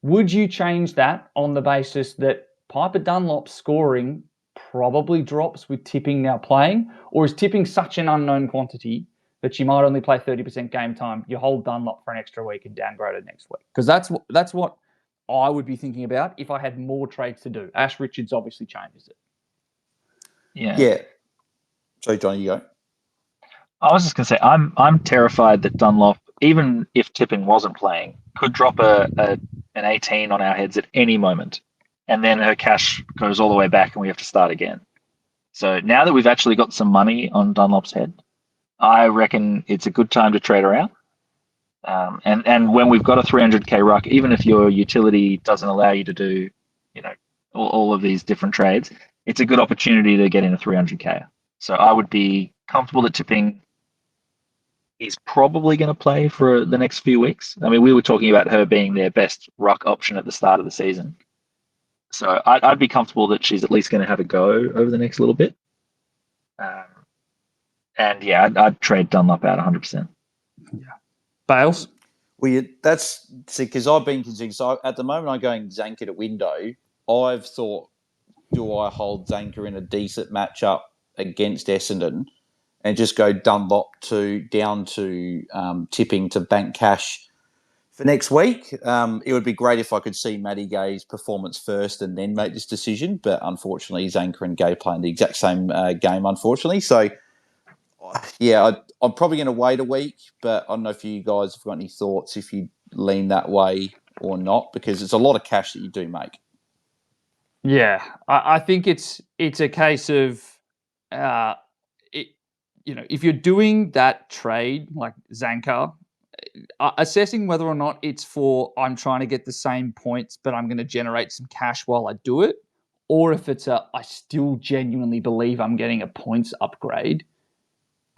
Speaker 1: would you change that on the basis that Piper Dunlop's scoring probably drops with Tipping now playing? Or is Tipping such an unknown quantity that she might only play 30% game time? You hold Dunlop for an extra week and downgrade it next week. Because that's what I would be thinking about if I had more trades to do. Ash Richards obviously changes it.
Speaker 2: Yeah. Sorry, Johnny, you go.
Speaker 3: I was just going to say, I'm terrified that Dunlop, even if Tipping wasn't playing, could drop an 18 on our heads at any moment. And then her cash goes all the way back and we have to start again. So now that we've actually got some money on Dunlop's head, I reckon it's a good time to trade her out. And when we've got a 300k ruck, even if your utility doesn't allow you to do, all of these different trades, it's a good opportunity to get in a 300k. So I would be comfortable that Tipping is probably going to play for the next few weeks. I mean, we were talking about her being their best ruck option at the start of the season. So I'd be comfortable that she's at least going to have a go over the next little bit. And yeah, I'd trade Dunlop out 100%.
Speaker 1: Yeah. Bales?
Speaker 2: Well, that's because I've been considering. So at the moment, I'm going Zanker to window. I've thought, do I hold Zanker in a decent matchup against Essendon and just go Dunlop down to Tipping to bank cash for next week? It would be great if I could see Maddie Gay's performance first and then make this decision. But unfortunately, Zanker and Gay playing the exact same game, unfortunately. So, yeah, I'm probably going to wait a week, but I don't know if you guys have got any thoughts if you lean that way or not, because it's a lot of cash that you do make.
Speaker 1: Yeah, I think it's a case of, if you're doing that trade like Zanker, assessing whether or not it's for I'm trying to get the same points, but I'm going to generate some cash while I do it, or if it's I still genuinely believe I'm getting a points upgrade,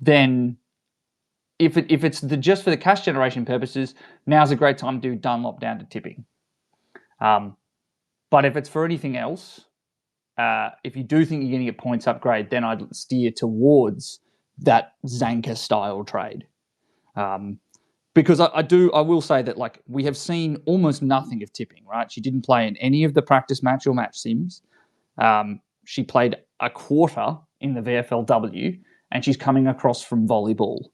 Speaker 1: then if it's just for the cash generation purposes, now's a great time to do Dunlop down to Tipping. But if it's for anything else, if you do think you're getting a points upgrade, then I'd steer towards that Zanker style trade. Because I will say that like we have seen almost nothing of Tipping, right? She didn't play in any of the practice match or match sims. She played a quarter in the VFLW and she's coming across from volleyball.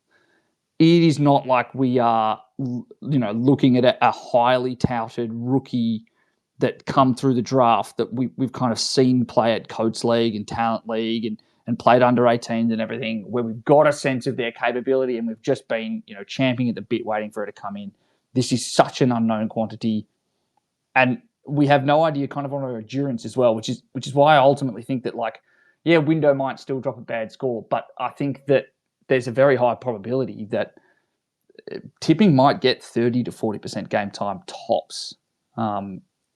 Speaker 1: It is not like we are, looking at a highly touted rookie that come through the draft that we've kind of seen play at Coates League and Talent League and played under 18s and everything, where we've got a sense of their capability and we've just been, champing at the bit waiting for her to come in. This is such an unknown quantity. And we have no idea kind of on her endurance as well, which is why I ultimately think that Window might still drop a bad score, but I think that there's a very high probability that Tipping might get 30 to 40% game time tops.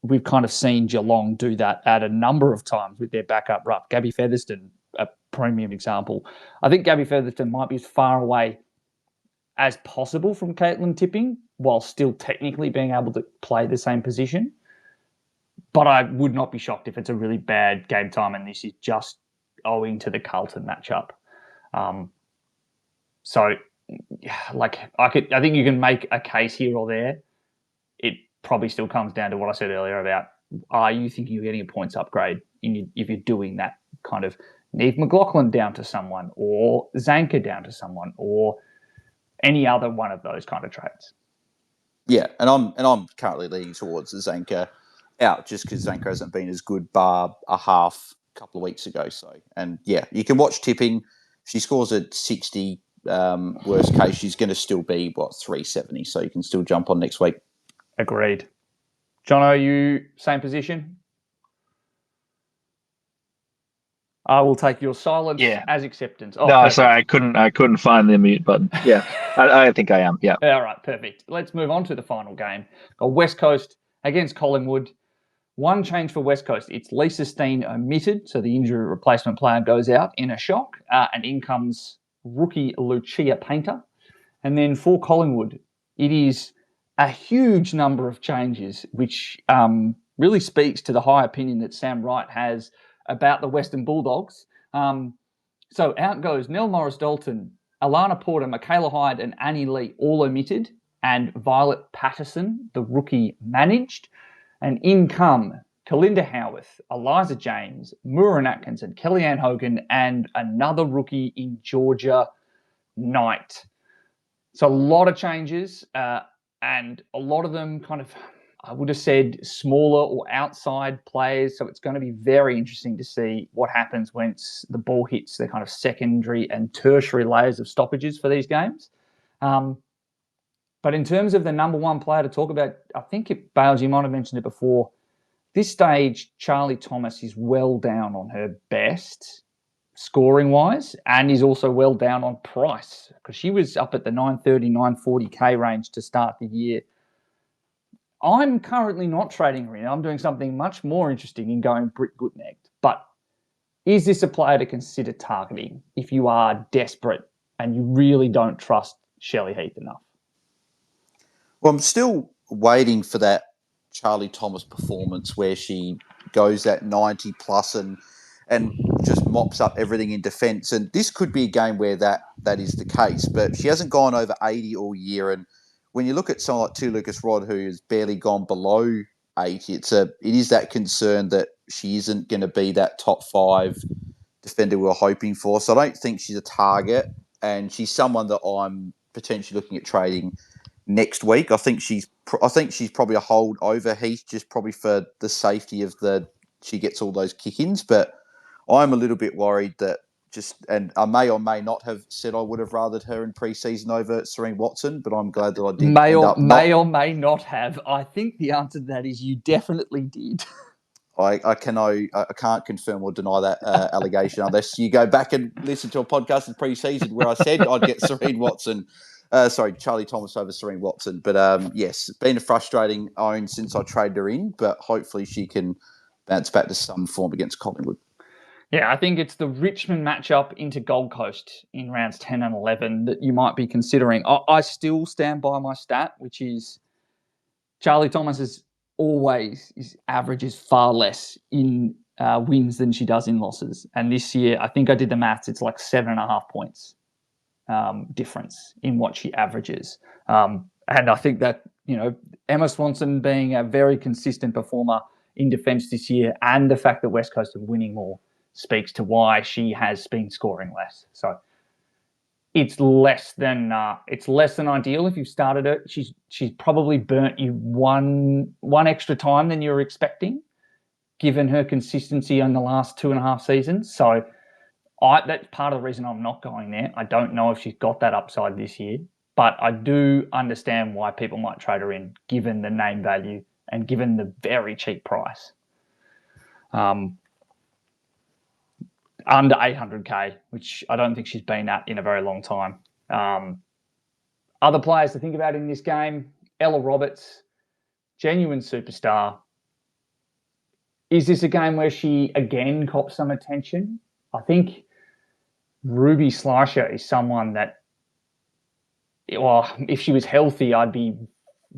Speaker 1: We've kind of seen Geelong do that at a number of times with their backup ruck. Gabby Featherston, a premium example. I think Gabby Featherston might be as far away as possible from Caitlin Tipping while still technically being able to play the same position. But I would not be shocked if it's a really bad game time and this is just owing to the Carlton matchup. I think you can make a case here or there. It probably still comes down to what I said earlier about, are you thinking you're getting a points upgrade if you're doing that kind of Neve McLaughlin down to someone, or Zanker down to someone, or any other one of those kind of trades.
Speaker 2: Yeah, and I'm currently leaning towards Zanker out just because Zanker hasn't been as good bar a couple of weeks ago. So, and yeah, you can watch tipping. If she scores at 60, worst case, she's going to still be 370. So you can still jump on next week.
Speaker 1: Agreed. John, are you same position? I will take your silence as acceptance.
Speaker 3: Oh, no, perfect. Sorry, I couldn't find the mute button. Yeah, I think I am. Yeah.
Speaker 1: All right, perfect. Let's move on to the final game. West Coast against Collingwood. One change for West Coast. It's Lisa Steen omitted, so the injury replacement player goes out in a shock, and in comes rookie Lucia Painter. And then for Collingwood, it is a huge number of changes, which really speaks to the high opinion that Sam Wright has about the Western Bulldogs. So out goes Nell Morris-Dalton, Alana Porter, Michaela Hyde, and Annie Lee all omitted, and Violet Patterson, the rookie, managed. And in come Kalinda Howarth, Eliza James, Muirin Atkinson, Kellyanne Hogan, and another rookie in Georgia Knight. So a lot of changes, and a lot of them kind of, I would have said, smaller or outside players. So it's going to be very interesting to see what happens once the ball hits the kind of secondary and tertiary layers of stoppages for these games. But in terms of the number one player to talk about, I think, Bales, you might have mentioned it before, this stage, Charlie Thomas is well down on her best scoring-wise, and is also well down on price, because she was up at the 930, 940K range to start the year. I'm currently not trading her in. I'm doing something much more interesting in going Britt Gutnecht. But is this a player to consider targeting if you are desperate and you really don't trust Shelley Heath enough?
Speaker 2: Well, I'm still waiting for that Charlie Thomas performance where she goes at 90 plus and just mops up everything in defence. And this could be a game where that is the case. But she hasn't gone over 80 all year. And when you look at someone like Lucas Rod, who has barely gone below 80, it is that concern that she isn't going to be that top 5 defender we're hoping for. So I don't think she's a target, and she's someone that I'm potentially looking at trading next week. I think she's probably a hold over Heath, just probably for the safety of she gets all those kick-ins. But I'm a little bit worried that and I may or may not have said I would have rathered her in pre-season over Serene Watson, but I'm glad that I did.
Speaker 1: May or may not have. I think the answer to that is you definitely did.
Speaker 2: I can't confirm or deny that allegation unless you go back and listen to a podcast in pre-season where I said I'd get Serene Watson. Charlie Thomas over Serene Watson. But yes, been a frustrating own since I traded her in, but hopefully she can bounce back to some form against Collingwood.
Speaker 1: Yeah, I think it's the Richmond matchup into Gold Coast in rounds 10 and 11 that you might be considering. I still stand by my stat, which is Charlie Thomas averages far less in wins than she does in losses. And this year, I think I did the maths, it's like 7.5 points difference in what she averages. And I think that, Emma Swanson being a very consistent performer in defence this year, and the fact that West Coast are winning more, speaks to why she has been scoring less. So it's less than ideal if you've started her. She's probably burnt you one extra time than you were expecting, given her consistency in the last 2.5 seasons. So that's part of the reason I'm not going there. I don't know if she's got that upside this year, but I do understand why people might trade her in, given the name value and given the very cheap price. Under 800K, which I don't think she's been at in a very long time. Other players to think about in this game, Ella Roberts, genuine superstar. Is this a game where she again cops some attention? I think Ruby Slasher is someone that, if she was healthy, I'd be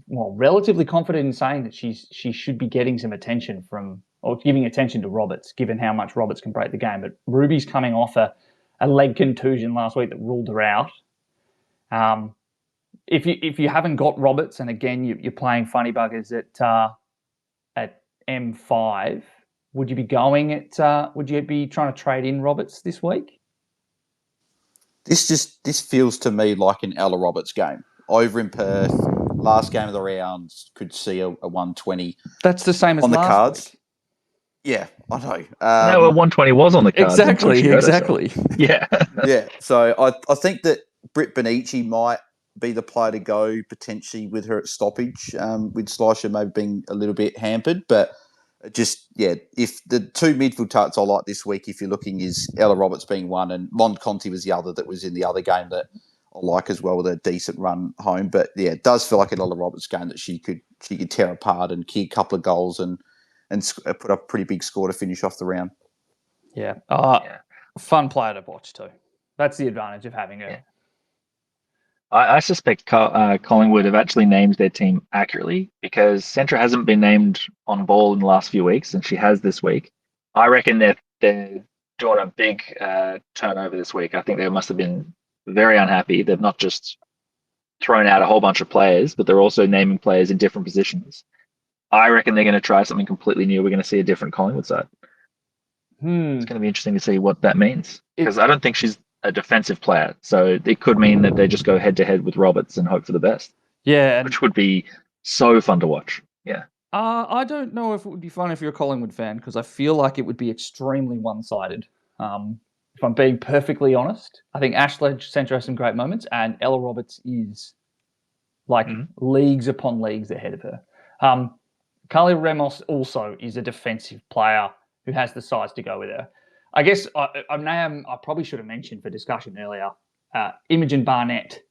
Speaker 1: relatively confident in saying that she should be getting some attention from, or giving attention to Roberts, given how much Roberts can break the game. But Ruby's coming off a leg contusion last week that ruled her out. If you haven't got Roberts, and again you're playing funny buggers at M5, Would you be going at? Would you be trying to trade in Roberts this week?
Speaker 2: This feels to me like an Ella Roberts game over in Perth. Last game of the round could see a 120.
Speaker 1: That's the same as
Speaker 2: on the
Speaker 1: last
Speaker 2: cards.
Speaker 1: week.
Speaker 2: Yeah, I know.
Speaker 3: No, 120 was on the cards.
Speaker 1: Exactly.
Speaker 3: Yeah.
Speaker 2: Yeah. So I think that Britt Benici might be the player to go potentially with her at stoppage, with Slisher maybe being a little bit hampered. But if the two midfield targets I like this week, if you're looking, is Ella Roberts being one and Mond Conti was the other that was in the other game that I like as well with a decent run home. But yeah, it does feel like an Ella Roberts game that she could tear apart and kick a couple of goals and put up a pretty big score to finish off the round.
Speaker 1: Yeah. Fun player to watch too. That's the advantage of having her.
Speaker 3: Yeah. I suspect Collingwood have actually named their team accurately because Centra hasn't been named on ball in the last few weeks, and she has this week. I reckon they're doing a big turnover this week. I think they must have been very unhappy. They've not just thrown out a whole bunch of players, but they're also naming players in different positions. I reckon they're going to try something completely new. We're going to see a different Collingwood side. It's going to be interesting to see what that means because I don't think she's a defensive player. So it could mean that they just go head to head with Roberts and hope for the best.
Speaker 1: Yeah.
Speaker 3: Which would be so fun to watch. Yeah.
Speaker 1: I don't know if it would be fun if you're a Collingwood fan because I feel like it would be extremely one-sided. If I'm being perfectly honest, I think Ash Sledge Centra has some great moments and Ella Roberts is like leagues upon leagues ahead of her. Carly Ramos also is a defensive player who has the size to go with her. I guess I probably should have mentioned for discussion earlier, Imogen Barnett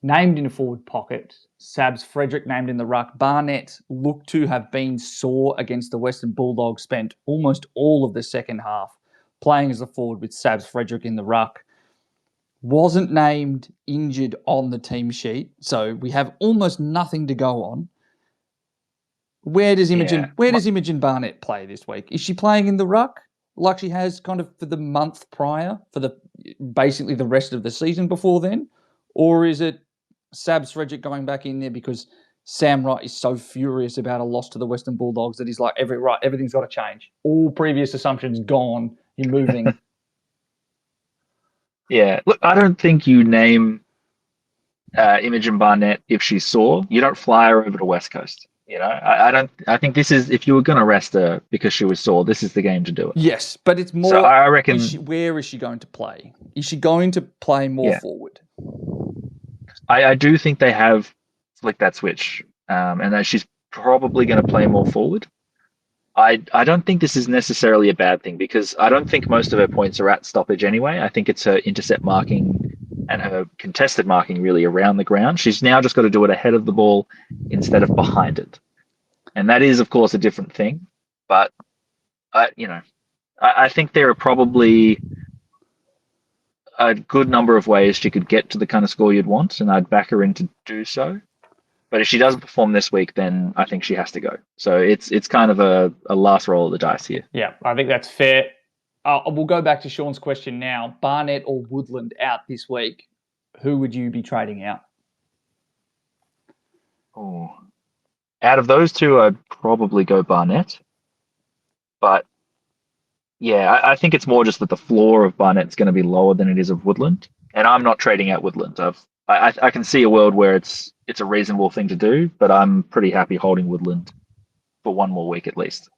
Speaker 1: named in a forward pocket, Sabs Frederick named in the ruck. Barnett looked to have been sore against the Western Bulldogs, spent almost all of the second half playing as a forward with Sabs Frederick in the ruck. Wasn't named injured on the team sheet, so we have almost nothing to go on. Where does Imogen Barnett play this week? Is she playing in the ruck like she has kind of for the month prior, for basically the rest of the season before then? Or is it Sabs Frederick going back in there because Sam Wright is so furious about a loss to the Western Bulldogs that he's like, everything's got to change. All previous assumptions gone. You're moving.
Speaker 3: Yeah. Look, I don't think you name Imogen Barnett if she's sore. You don't fly her over to West Coast. You know, I think this is, if you were going to rest her because she was sore, this is the game to do it.
Speaker 1: Yes, but it's more.
Speaker 3: So I reckon.
Speaker 1: Where is she going to play? Is she going to play more forward?
Speaker 3: I do think they have flicked that switch, and that she's probably going to play more forward. I don't think this is necessarily a bad thing because I don't think most of her points are at stoppage anyway. I think it's her intercept marking and her contested marking really around the ground. She's now just got to do it ahead of the ball instead of behind it. And that is, of course, a different thing. But, I think there are probably a good number of ways she could get to the kind of score you'd want, and I'd back her in to do so. But if she doesn't perform this week, then I think she has to go. So it's kind of a last roll of the dice here.
Speaker 1: Yeah, I think that's fair. We'll go back to Sean's question now. Barnett or Woodland out this week, who would you be trading out?
Speaker 3: Oh, out of those two, I'd probably go Barnett. But yeah, I think it's more just that the floor of Barnett's going to be lower than it is of Woodland, and I'm not trading out Woodland. I can see a world where it's a reasonable thing to do, but I'm pretty happy holding Woodland for one more week at least.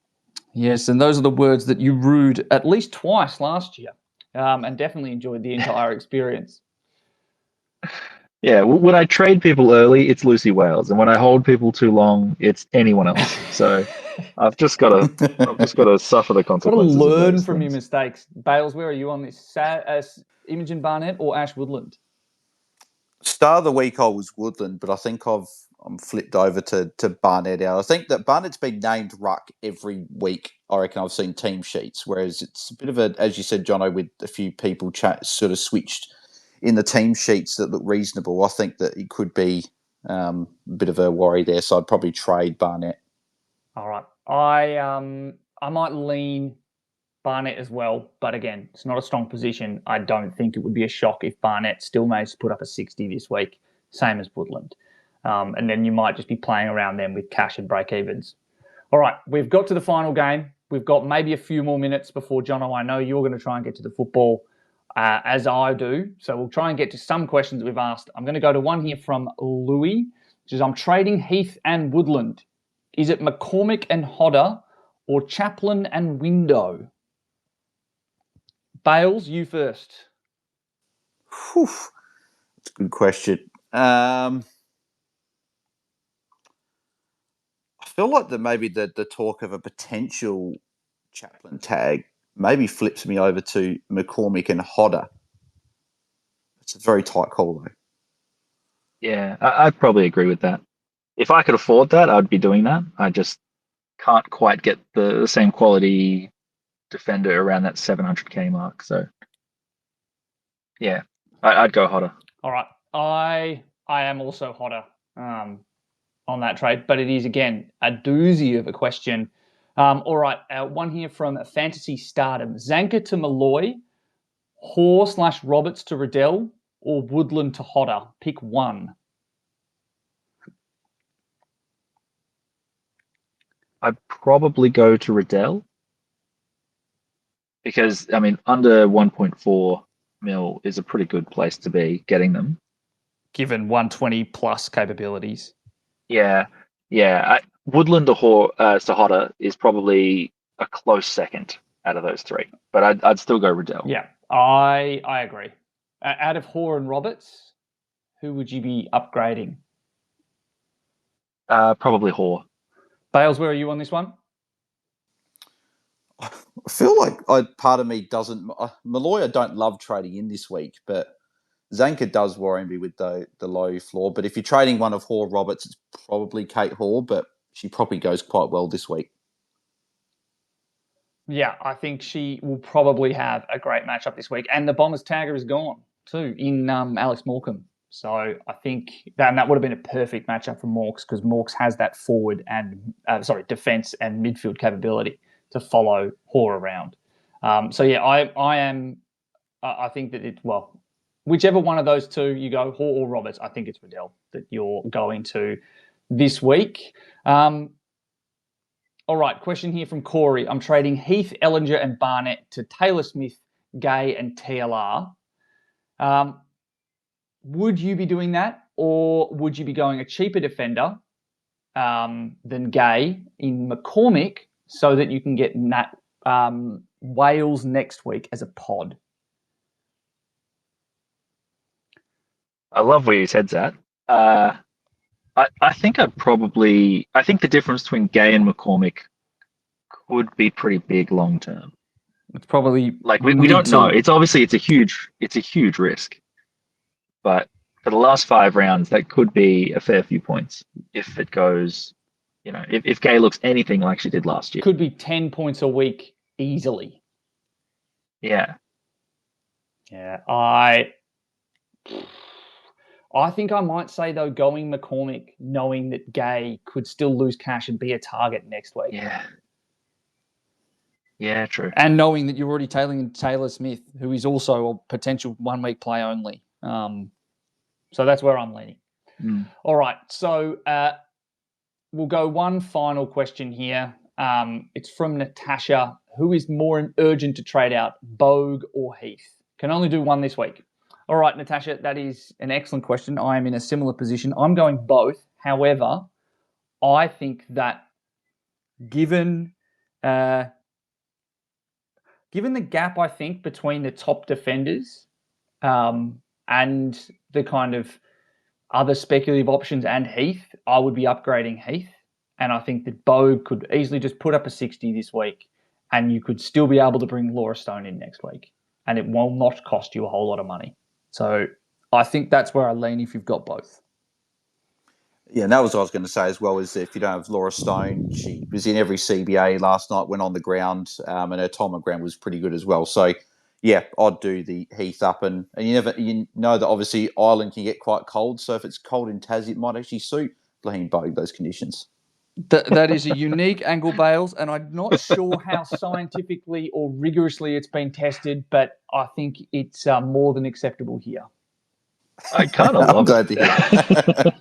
Speaker 1: Yes, and those are the words that you rued at least twice last year, and definitely enjoyed the entire experience.
Speaker 3: Yeah, when I trade people early, it's Lucy Wales, and when I hold people too long, it's anyone else. So I've just got to suffer the consequences.
Speaker 1: Got to learn from your mistakes. Bales, where are you on this? Imogen Barnett or Ash Woodland?
Speaker 2: Start of the week I was Woodland, but I think I'm flipped over to Barnett out. I think that Barnett's been named ruck every week. I reckon I've seen team sheets, whereas it's a bit of a, as you said, Jono, with a few people sort of switched in the team sheets that look reasonable. I think that it could be a bit of a worry there, so I'd probably trade Barnett.
Speaker 1: All right. I might lean Barnett as well, but again, it's not a strong position. I don't think it would be a shock if Barnett still managed to put up a 60 this week, same as Woodland. And then you might just be playing around them with cash and break-evens. All right, we've got to the final game. We've got maybe a few more minutes before, Jono, I know you're going to try and get to the football as I do. So we'll try and get to some questions that we've asked. I'm going to go to one here from Louis, which is, I'm trading Heath and Woodland. Is it McCormick and Hodder or Chaplin and Window? Bales, you first.
Speaker 2: Whew. That's a good question. I feel like maybe the talk of a potential Chaplin tag maybe flips me over to McCormick and Hodder. It's a very tight call, though.
Speaker 3: Yeah, I'd probably agree with that. If I could afford that, I'd be doing that. I just can't quite get the same quality defender around that 700k mark. So, yeah, I'd go Hodder.
Speaker 1: All right. I am also Hodder on that trade, but it is, again, a doozy of a question. All right, one here from Fantasy Stardom. Zanker to Malloy, Hoare/Roberts to Riddell, or Woodland to Hodder? Pick one.
Speaker 3: I'd probably go to Riddell because, I mean, under 1.4 mil is a pretty good place to be getting them.
Speaker 1: Given 120 plus capabilities.
Speaker 3: Yeah. Woodland to Hodder is probably a close second out of those three, but I'd still go Riddell.
Speaker 1: Yeah, I agree. Out of Hoare and Roberts, who would you be upgrading?
Speaker 3: Probably Hoare.
Speaker 1: Bales, where are you on this one?
Speaker 2: I feel like part of me doesn't. Malloy, I don't love trading in this week, but Zanker does worry me with the low floor. But if you're trading one of Hoare Roberts, it's probably Kate Hoare, but she probably goes quite well this week.
Speaker 1: Yeah, I think she will probably have a great matchup this week. And the Bombers tagger is gone too in Alex Morecambe. So I think that would have been a perfect matchup for Morks, because Morks has that forward and defense and midfield capability to follow Hoare around. So yeah, I think that whichever one of those two you go, Hoare or Roberts, I think it's Riddell that you're going to this week. All right, question here from Corey. I'm trading Heath, Ellinger and Barnett to Taylor Smith, Gay and TLR. Would you be doing that, or would you be going a cheaper defender than Gay in McCormick so that you can get Nat Wales next week as a pod?
Speaker 3: I love where his head's at. I think I think the difference between Gay and McCormick could be pretty big long term.
Speaker 1: It's probably
Speaker 3: like we don't know. It's a huge risk, but for the last 5 rounds, that could be a fair few points if it goes. If Gay looks anything like she did last year,
Speaker 1: could be 10 points a week easily.
Speaker 3: Yeah.
Speaker 1: I think I might say, though, going McCormick, knowing that Gay could still lose cash and be a target next week.
Speaker 3: Yeah, true.
Speaker 1: And knowing that you're already tailing Taylor Smith, who is also a potential 1-week play only. So that's where I'm leaning. All right, so we'll go one final question here. It's from Natasha. Who is more urgent to trade out, Bogue or Heath? Can only do one this week. All right, Natasha, that is an excellent question. I am in a similar position. I'm going both. However, I think that given the gap, I think, between the top defenders and the kind of other speculative options and Heath, I would be upgrading Heath. And I think that Bogue could easily just put up a 60 this week, and you could still be able to bring Laura Stone in next week, and it will not cost you a whole lot of money. So I think that's where I lean if you've got both.
Speaker 2: Yeah, and that was what I was going to say as well, is if you don't have Laura Stone, she was in every CBA last night, went on the ground, and her time on ground was pretty good as well. So, yeah, I'd do the Heath up. And you know that obviously Ireland can get quite cold. So if it's cold in Tassie, it might actually suit Blaine Bogue, those conditions.
Speaker 1: That is a unique angle, Bales, and I'm not sure how scientifically or rigorously it's been tested, but I think it's more than acceptable here.
Speaker 3: I kind of love
Speaker 2: it.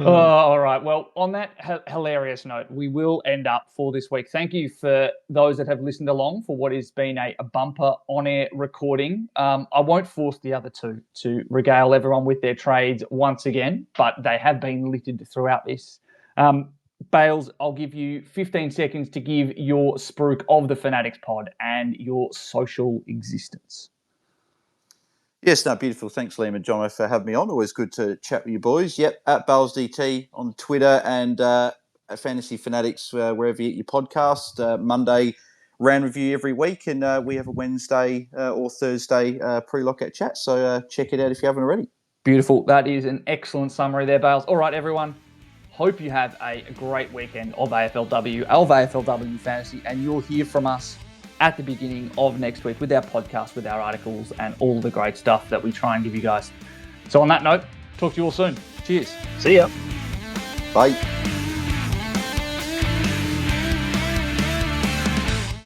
Speaker 1: All right. Well, on that hilarious note, we will end up for this week. Thank you for those that have listened along for what has been a bumper on-air recording. I won't force the other two to regale everyone with their trades once again, but they have been littered throughout this. Bales, I'll give you 15 seconds to give your spruik of the Fanatics pod and your social existence.
Speaker 2: Yes, no, beautiful. Thanks, Liam and Jono, for having me on. Always good to chat with you boys. Yep, at BalesDT on Twitter and at Fantasy Fanatics, wherever you get your podcast. Monday, round review every week, and we have a Wednesday or Thursday pre-lockout chat. So check it out if you haven't already.
Speaker 1: Beautiful. That is an excellent summary there, Bales. All right, everyone. Hope you have a great weekend of AFLW, of AFLW Fantasy, and you'll hear from us at the beginning of next week with our podcast, with our articles, and all the great stuff that we try and give you guys. So on that note, talk to you all soon. Cheers.
Speaker 3: See ya.
Speaker 2: Bye.